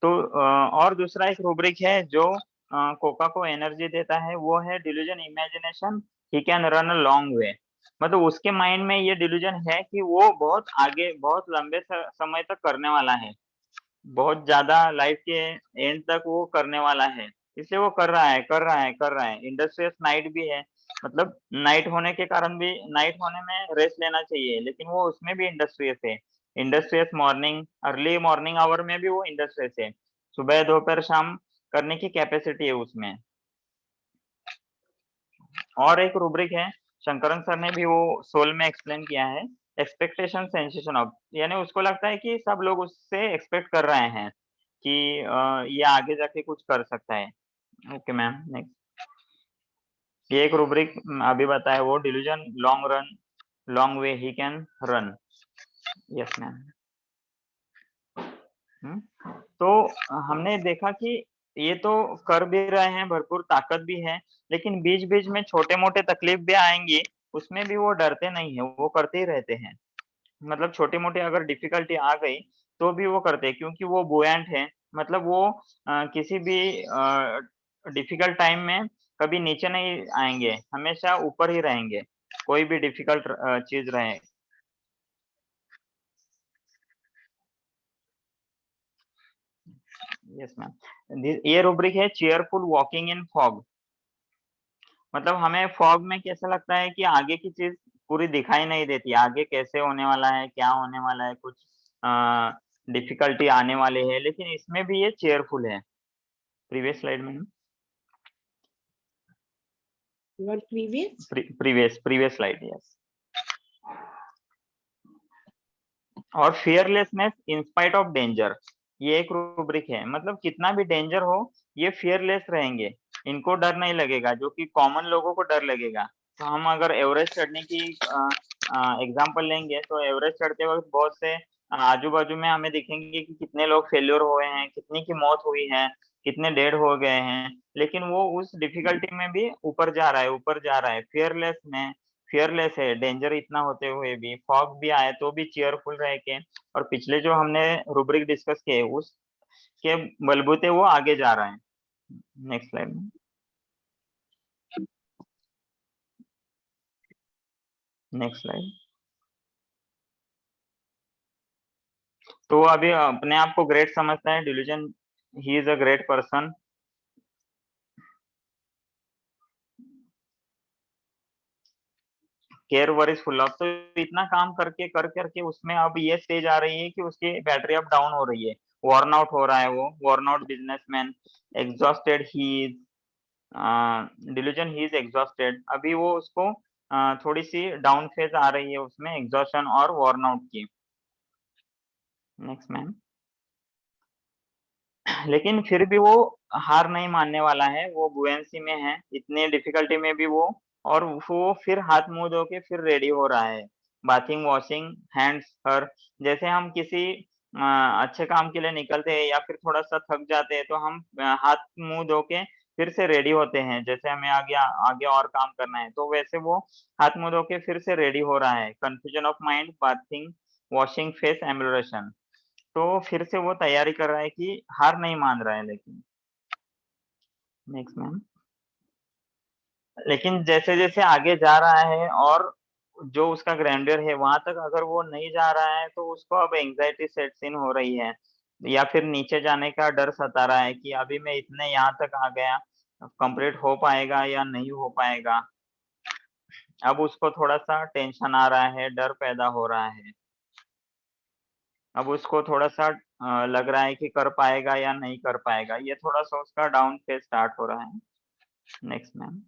तो और दूसरा एक रूब्रिक है जो कोका को एनर्जी देता है, वो है delusion, imagination, he can run a long way. मतलब उसके माइंड में ये डिल्यूजन है कि वो बहुत आगे, बहुत लंबे समय तक करने वाला है, बहुत ज्यादा लाइफ के एंड तक वो करने वाला है, इसलिए वो कर रहा है, कर रहा है, कर रहा है। इंडस्ट्रियस नाइट भी है, मतलब नाइट होने के कारण भी, नाइट होने में रेस्ट लेना चाहिए, लेकिन वो उसमें भी इंडस्ट्रियस है। Industrious morning, early morning hour में भी वो इंडस्ट्रियस है, सुबह दोपहर शाम करने की कैपेसिटी है उसमें। और एक रूब्रिक है, शंकरन सर ने भी वो सोल में एक्सप्लेन किया है, एक्सपेक्टेशन सेंसेशन ऑफ, यानी उसको लगता है कि सब लोग उससे एक्सपेक्ट कर रहे हैं कि ये आगे जाके कुछ कर सकता है। Okay ma'am, next. ये एक रूब्रिक अभी बताया, वो delusion, long run, long way he can run. Yes ma'am. तो हमने देखा कि ये तो कर भी रहे हैं, भरपूर ताकत भी है, लेकिन बीच बीच में छोटे मोटे तकलीफ भी आएंगी, उसमें भी वो डरते नहीं है, वो करते ही रहते हैं। मतलब छोटी मोटी अगर डिफिकल्टी आ गई तो भी वो करते हैं, क्योंकि वो बुएंट है। मतलब वो किसी भी डिफिकल्ट टाइम में कभी नीचे नहीं आएंगे, हमेशा ऊपर ही रहेंगे, कोई भी डिफिकल्ट चीज रहे। यस मैम, ये रूब्रिक है चेयरफुल वॉकिंग इन फॉग। मतलब हमें फॉग में कैसा लगता है कि आगे की चीज पूरी दिखाई नहीं देती, आगे कैसे होने वाला है, क्या होने वाला है, कुछ डिफिकल्टी आने वाले है, लेकिन इसमें भी ये चेयरफुल है। प्रीवियस स्लाइड में, Your previous? Previous slide, yes. और fearlessness in spite of danger, ये एक रूब्रिक है। मतलब कितना भी डेंजर हो ये फियरलेस रहेंगे, इनको डर नहीं लगेगा, जो कि कॉमन लोगों को डर लगेगा। तो हम अगर एवरेस्ट चढ़ने की एग्जांपल लेंगे तो एवरेस्ट चढ़ते वक्त बहुत से आजू बाजू में हमें दिखेंगे कि कितने लोग फेल्योर हुए हैं, कितनी की मौत हुई है, कितने डेड हो गए हैं, लेकिन वो उस डिफिकल्टी में भी ऊपर जा रहा है, ऊपर जा रहा है। फियरलेस है डेंजर इतना होते हुए भी, फॉग भी आए तो भी चीयरफुल रह के, और पिछले जो हमने रूब्रिक डिस्कस किए उसके बलबूते वो आगे जा रहा है। नेक्स्ट स्लाइड में, नेक्स्ट स्लाइड। तो अभी अपने आप को ग्रेट समझता है, delusion, he is a great person. Care worries full of, तो इतना काम करके कर करके उसमें अब ये स्टेज आ रही है कि उसकी बैटरी अब डाउन हो रही है, वॉर्न आउट हो रहा है, वो worn out businessman, exhausted he is, delusion he is exhausted. अभी वो उसको थोड़ी सी डाउन फेज आ रही है उसमें, एग्जॉशन और वॉर्न आउट की। Next ma'am. लेकिन फिर भी वो हार नहीं मानने वाला है, वो बुएंसी में है इतने डिफिकल्टी में भी वो, और वो फिर हाथ मुंह धो के फिर रेडी हो रहा है। बाथिंग, वॉशिंग हैंड्स हर, जैसे हम किसी अच्छे काम के लिए निकलते हैं या फिर थोड़ा सा थक जाते हैं तो हम हाथ मुंह धो के फिर से रेडी होते हैं, जैसे हमें आगे आगे और काम करना है, तो वैसे वो हाथ मुंह धो के फिर से रेडी हो रहा है। Confusion of mind, bathing, washing face, ambulation, तो फिर से वो तैयारी कर रहा है कि हार नहीं मान रहा है। लेकिन नेक्स्ट मैम। लेकिन जैसे जैसे आगे जा रहा है और जो उसका ग्रैंडियर है वहां तक अगर वो नहीं जा रहा है तो उसको अब एंजाइटी सेट्स इन हो रही है, या फिर नीचे जाने का डर सता रहा है कि अभी मैं इतने यहाँ तक आ गया, कंप्लीट हो पाएगा या नहीं हो पाएगा। अब उसको थोड़ा सा टेंशन आ रहा है, डर पैदा हो रहा है। अब उसको थोड़ा सा लग रहा है कि कर पाएगा या नहीं कर पाएगा, ये थोड़ा सा उसका डाउन फेज स्टार्ट हो रहा है। Next ma'am.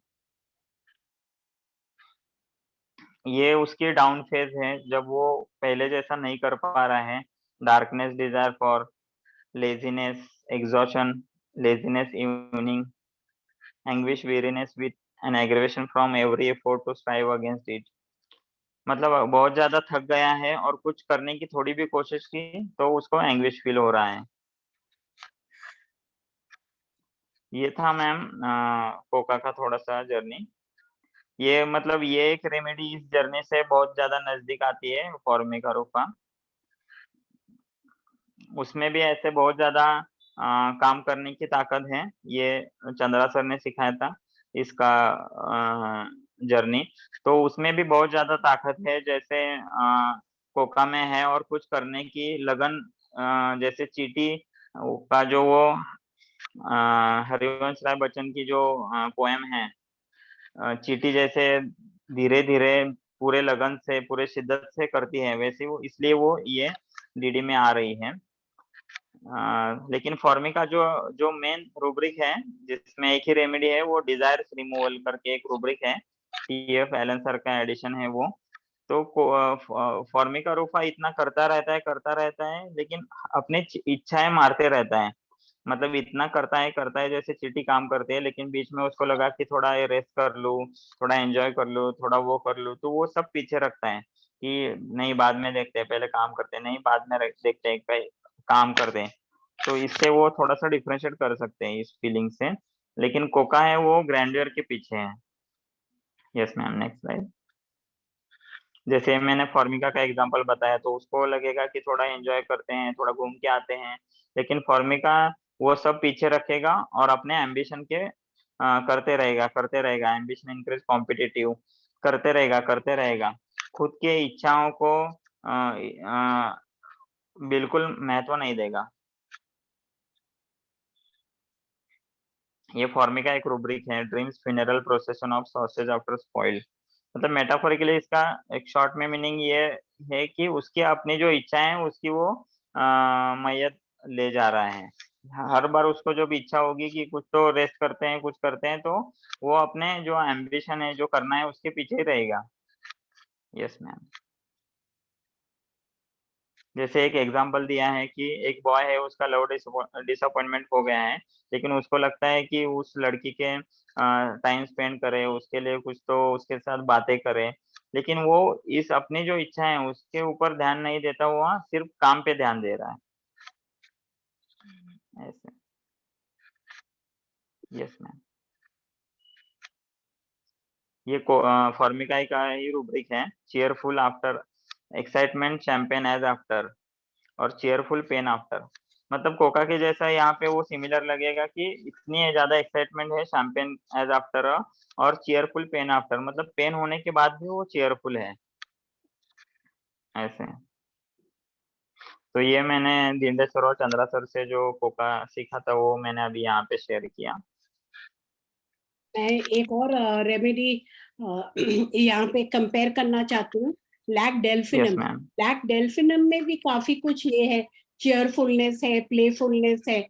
ये उसकी डाउन फेज है जब वो पहले जैसा नहीं कर पा रहा है। Darkness, desire for, laziness, exhaustion, laziness evening, anguish, weariness with an aggravation from every effort to strive against it। मतलब बहुत ज्यादा थक गया है और कुछ करने की थोड़ी भी कोशिश की तो उसको एंग्विश फील हो रहा है। ये था मैम कोका का थोड़ा सा जर्नी। ये मतलब ये एक रेमेडी इस जर्नी से बहुत ज्यादा नजदीक आती है, फॉर्मिका रूपा। उसमें भी ऐसे बहुत ज्यादा काम करने की ताकत है, ये चंद्रा सर ने सिखाया था इसका जर्नी। तो उसमें भी बहुत ज्यादा ताकत है, जैसे कोका में है, और कुछ करने की लगन, जैसे चींटी का जो वो हरिवंश राय बच्चन की जो पोएम है, चींटी जैसे धीरे धीरे पूरे लगन से पूरे शिद्दत से करती है, वैसे वो इसलिए वो ये डीडी में आ रही है। लेकिन फॉर्मिका जो जो मेन रूब्रिक है जिसमें एक ही रेमेडी है, वो डिजायर्स रिमूवल करके एक रूब्रिक है, टीएफ एलन सर का एडिशन है वो। तो फॉर्मिका रूफा इतना करता रहता है लेकिन अपनी इच्छाएं मारते रहता है। मतलब इतना करता है जैसे चींटी काम करती है, लेकिन बीच में उसको लगा कि थोड़ा रेस्ट कर लूं, थोड़ा एंजॉय कर लूं, थोड़ा वो कर लूं, तो वो सब पीछे रखता है कि नहीं बाद में देखते हैं, पहले काम करते हैं, नहीं बाद में देखते हैं, काम करते हैं। तो इससे वो थोड़ा सा डिफरेंशिएट कर सकते हैं इस फीलिंग से। लेकिन कोका है वो ग्रैंडियर के पीछे है। Yes ma'am, next slide. जैसे मैंने फॉर्मिका का एग्जांपल बताया, तो उसको लगेगा कि थोड़ा एंजॉय करते हैं, थोड़ा घूम के आते हैं, लेकिन फॉर्मिका वो सब पीछे रखेगा और अपने एम्बिशन के करते रहेगा, एम्बिशन इंक्रीज कॉम्पिटिटिव करते रहेगा, खुद के इच्छाओं को बिल्कुल महत्व नहीं देगा। ये फॉर्मिका एक रूब्रिक है, dreams funeral procession of sausage after spoiled. मतलब मेटाफोरिकली इसका एक शॉर्ट में मीनिंग ये है कि उसकी अपनी जो इच्छा है उसकी वो मैयत ले जा रहा है। हर बार उसको जब इच्छा होगी कि कुछ तो रेस्ट करते हैं, कुछ करते हैं, तो वो अपने जो एम्बिशन है, जो करना है, उसके पीछे ही रहेगा। Yes ma'am. जैसे एक एग्जांपल दिया है कि एक बॉय है, उसका लव डिसअपॉइंटमेंट हो गया है, लेकिन उसको लगता है कि उस लड़की के टाइम स्पेंड करे, उसके लिए कुछ तो उसके साथ बातें करे, लेकिन वो इस अपनी जो इच्छा है उसके ऊपर ध्यान नहीं देता, वो सिर्फ काम पे ध्यान दे रहा है ऐसे। Yes ma'am. ये फॉर्मिकाई का ही रूब्रिक है, cheerful after excitement, champion as after, और चीयरफुल पेन आफ्टर। मतलब कोका के जैसा यहाँ पे वो सिमिलर लगेगा कि इतनी ज्यादा एक्साइटमेंट है, चैंपियन एज आफ्टर, और चीयरफुल पेन आफ्टर, मतलब पेन होने के बाद भी वो चीयरफुल है ऐसे। तो ये मैंने दीनदयाल सर और चंद्रा सर से जो कोका सीखा था वो मैंने अभी यहाँ पे शेयर किया। मैं एक और रेमेडी यहाँ पे कंपेयर करना चाहती हूँ, लैक यस डेल्फिनम। मैम। लैक डेल्फिनम में भी काफी कुछ ये है, चेयरफुलनेस है, प्लेफुलनेस है,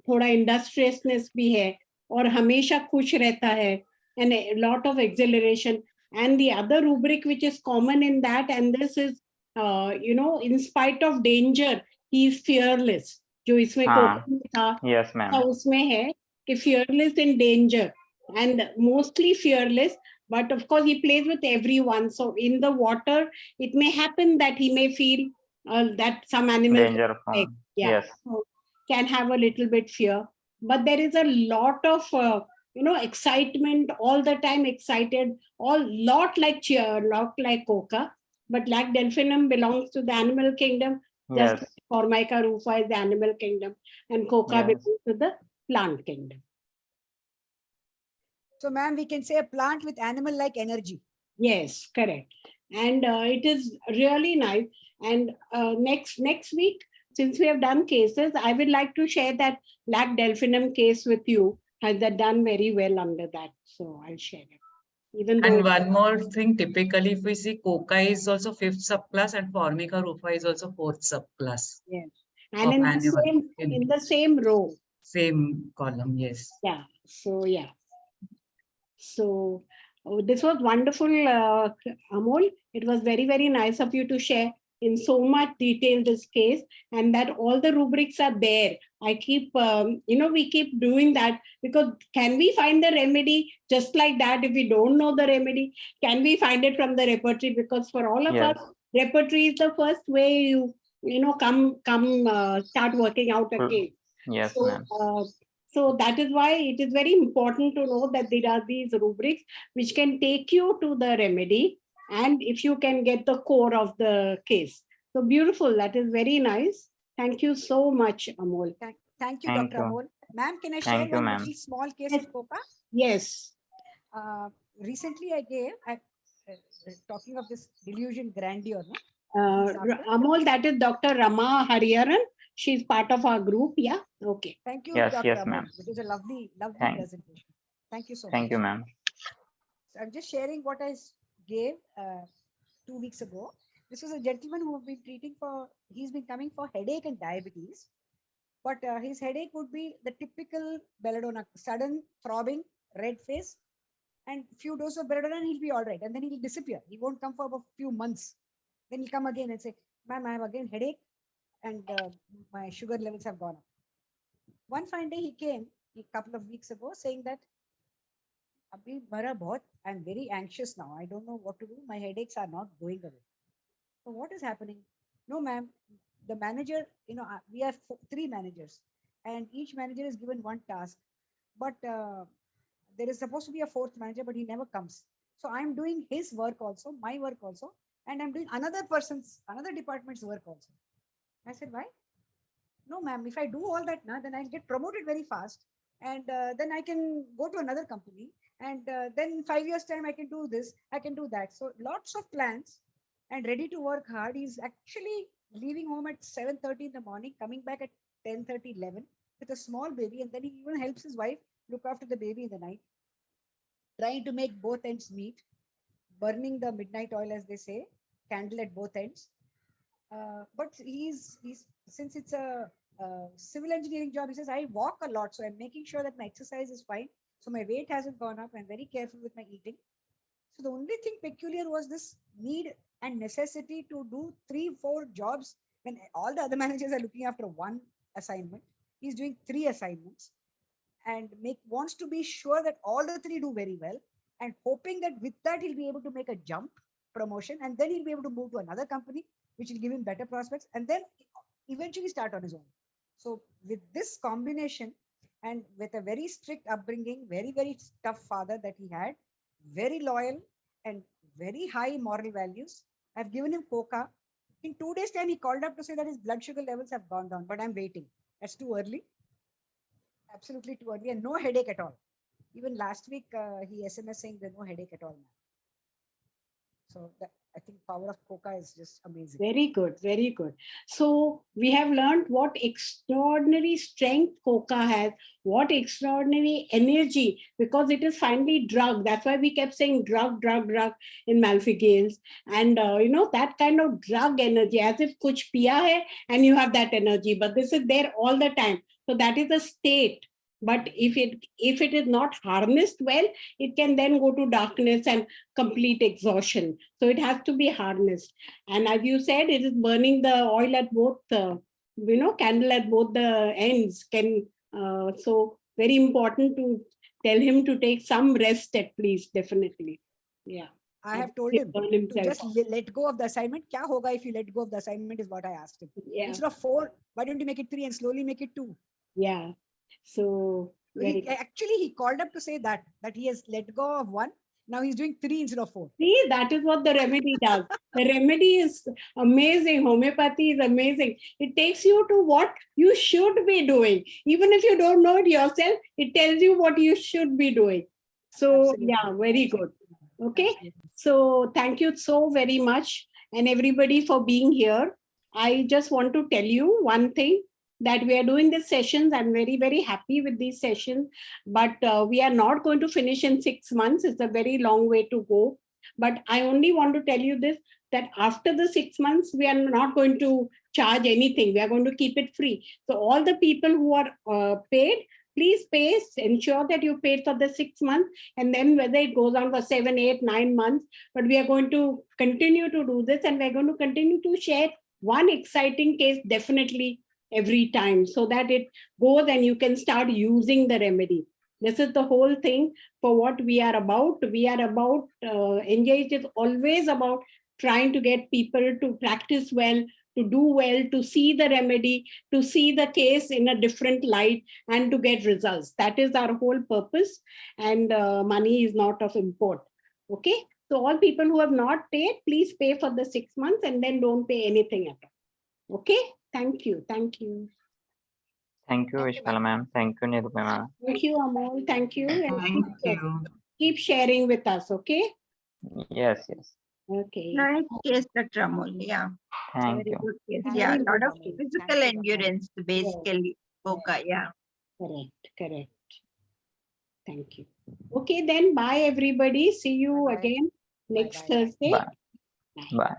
थोड़ा इंडस्ट्रियसनेस भी है, और हमेशा खुश रहता है, and lot of acceleration. And the other rubric which is common in that, and this is in spite of danger he is fearless, जो इसमें हाँ। कोका में था, यस मैम। उसमें है कि fearless in danger and mostly fearless, but of course he plays with everyone. So in the water it may happen that he may feel that some animals danger like, from. yeah, yes. so can have a little bit fear, but there is a lot of excitement, all the time excited, all lot like cheer, lot like coca, but like delphinum belongs to the animal kingdom, just yes. like formica rufa is the animal kingdom, and coca yes. belongs to the plant kingdom. So, ma'am, we can say a plant with animal-like energy. Yes, correct. And it is really nice. And next week, since we have done cases, I would like to share that Black Delphinum case with you. Has that done very well under that? So I'll share it. Even though And one more thing, typically if we see coca is also 5th subclass and formica rufa is also 4th subclass yes, and of in the animal same in the same row. same column. Yes. Yeah. So yeah. So this was wonderful, Amol. It was very, very nice of you to share in so much detail this case, and that all the rubrics are there. I keep, we keep doing that, because can we find the remedy just like that? If we don't know the remedy, can we find it from the repertory? Because for all of us, yes. repertory is the first way come start working out a case. Yes So, ma'am. so that is why it is very important to know that there are these rubrics which can take you to the remedy, and if you can get the core of the case. So beautiful. That is very nice. Thank you so much, Amol. Thank you, Thank Dr. you. Amol. Ma'am, can I share Thank you, one ma'am. little small case Yes. of coca? Yes. Recently, talking of this delusion grandeur, no? Amol, that is Dr. Rama Hariharan. She's part of our group. Yeah. Okay. Thank you, Yes, Dr. yes, Amol. ma'am. It was a lovely Thank- presentation. Thank you so much. Thank you, ma'am. So I'm just sharing what I gave 2 weeks ago. This was a gentleman who have been he's been coming for headache and diabetes, but his headache would be the typical belladonna, sudden throbbing, red face, and few doses of belladonna, and he'll be all right. And then he'll disappear. He won't come for about few months. Then he'll come again and say, ma'am, I have again headache, and my sugar levels have gone up. One fine day he came a couple of weeks ago saying that I'm very anxious now. I don't know what to do. My headaches are not going away. So what is happening? No, ma'am. The manager, we have 3 managers, and each manager is given one task. But there is supposed to be a 4th manager, but he never comes. So So I'm doing his work also, my work also, and I'm doing another department's work also. I said, why? No, ma'am, if I do all that now, then I'll get promoted very fast. And then I can go to another company. And then in 5 years time, I can do this, I can do that. So lots of plans and ready to work hard. He's actually leaving home at 7:30 in the morning, coming back at 10:30, 11 with a small baby. And then he even helps his wife look after the baby in the night, trying to make both ends meet, burning the midnight oil, as they say, candle at both ends. But he's since it's a civil engineering job, he says I walk a lot, so I'm making sure that my exercise is fine, so my weight hasn't gone up. I'm very careful with my eating. So the only thing peculiar was this need and necessity to do 3-4 jobs when all the other managers are looking after one assignment. He's doing 3 assignments and wants to be sure that all the 3 do very well, and hoping that with that he'll be able to make a jump promotion, and then he'll be able to move to another company which will give him better prospects, and then eventually start on his own. So with this combination, and with a very strict upbringing, very, very tough father that he had, very loyal and very high moral values, I've given him coca. In 2 days time, he called up to say that his blood sugar levels have gone down, but I'm waiting. That's too early. Absolutely too early, and no headache at all. Even last week, he SMS saying there's no headache at all. So that, I think power of coca is just amazing. Very good, very good. So we have learned what extraordinary strength coca has, what extraordinary energy, because it is finally drug. That's why we kept saying drug, drug, drug in Malfigales. And that kind of drug energy, as if kuch piya hai and you have that energy, but this is there all the time. So that is a state. But if it is not harnessed well, it can then go to darkness and complete exhaustion. So it has to be harnessed. And as you said, it is burning the oil at both, candle at both the ends. So very important to tell him to take some rest at least, definitely. Yeah. I have told him to just let go of the assignment. Kya hoga if you let go of the assignment is what I asked him. Yeah. Instead of 4, why don't you make it 3 and slowly make it 2? Yeah. So he called up to say that he has let go of 1. Now he's doing 3 instead of 4. See, that is what the remedy does. The remedy is amazing. Homeopathy is amazing. It takes you to what you should be doing. Even if you don't know it yourself, it tells you what you should be doing. So, Absolutely. yeah, very good. Okay. Absolutely. So, thank you so very much, and everybody for being here. I just want to tell you one thing, that we are doing these sessions. I'm very, very happy with these sessions, but we are not going to finish in 6 months. It's a very long way to go. But I only want to tell you this, that after the 6 months, we are not going to charge anything. We are going to keep it free. So all the people who are paid, please pay, ensure that you paid for the 6 months, and then whether it goes on for 7, 8, 9 months, but we are going to continue to do this, and we're going to continue to share one exciting case definitely every time, so that it goes and you can start using the remedy. This is the whole thing for what we are about. We are about, NJH is always about trying to get people to practice well, to do well, to see the remedy, to see the case in a different light, and to get results. That is our whole purpose, and money is not of import. Okay, so all people who have not paid, please pay for the 6 months and then don't pay anything at all. Okay, thank you. Thank you, Thank you, Vishpala ma'am. Thank you, Nirupa ma'am. Thank you, Amol. Thank you. And Thank you. keep sharing with us, okay? Yes, yes. Okay. Nice case, Dr. Amol. Yeah. Thank Very you. good case. Thank Yeah, a you, lot of Dr. physical Thank you, Dr. endurance, basically. Coca, yeah. Correct. Thank you. Okay, then bye everybody. See you Bye-bye. again next Bye-bye. Thursday. Bye. Bye. Bye.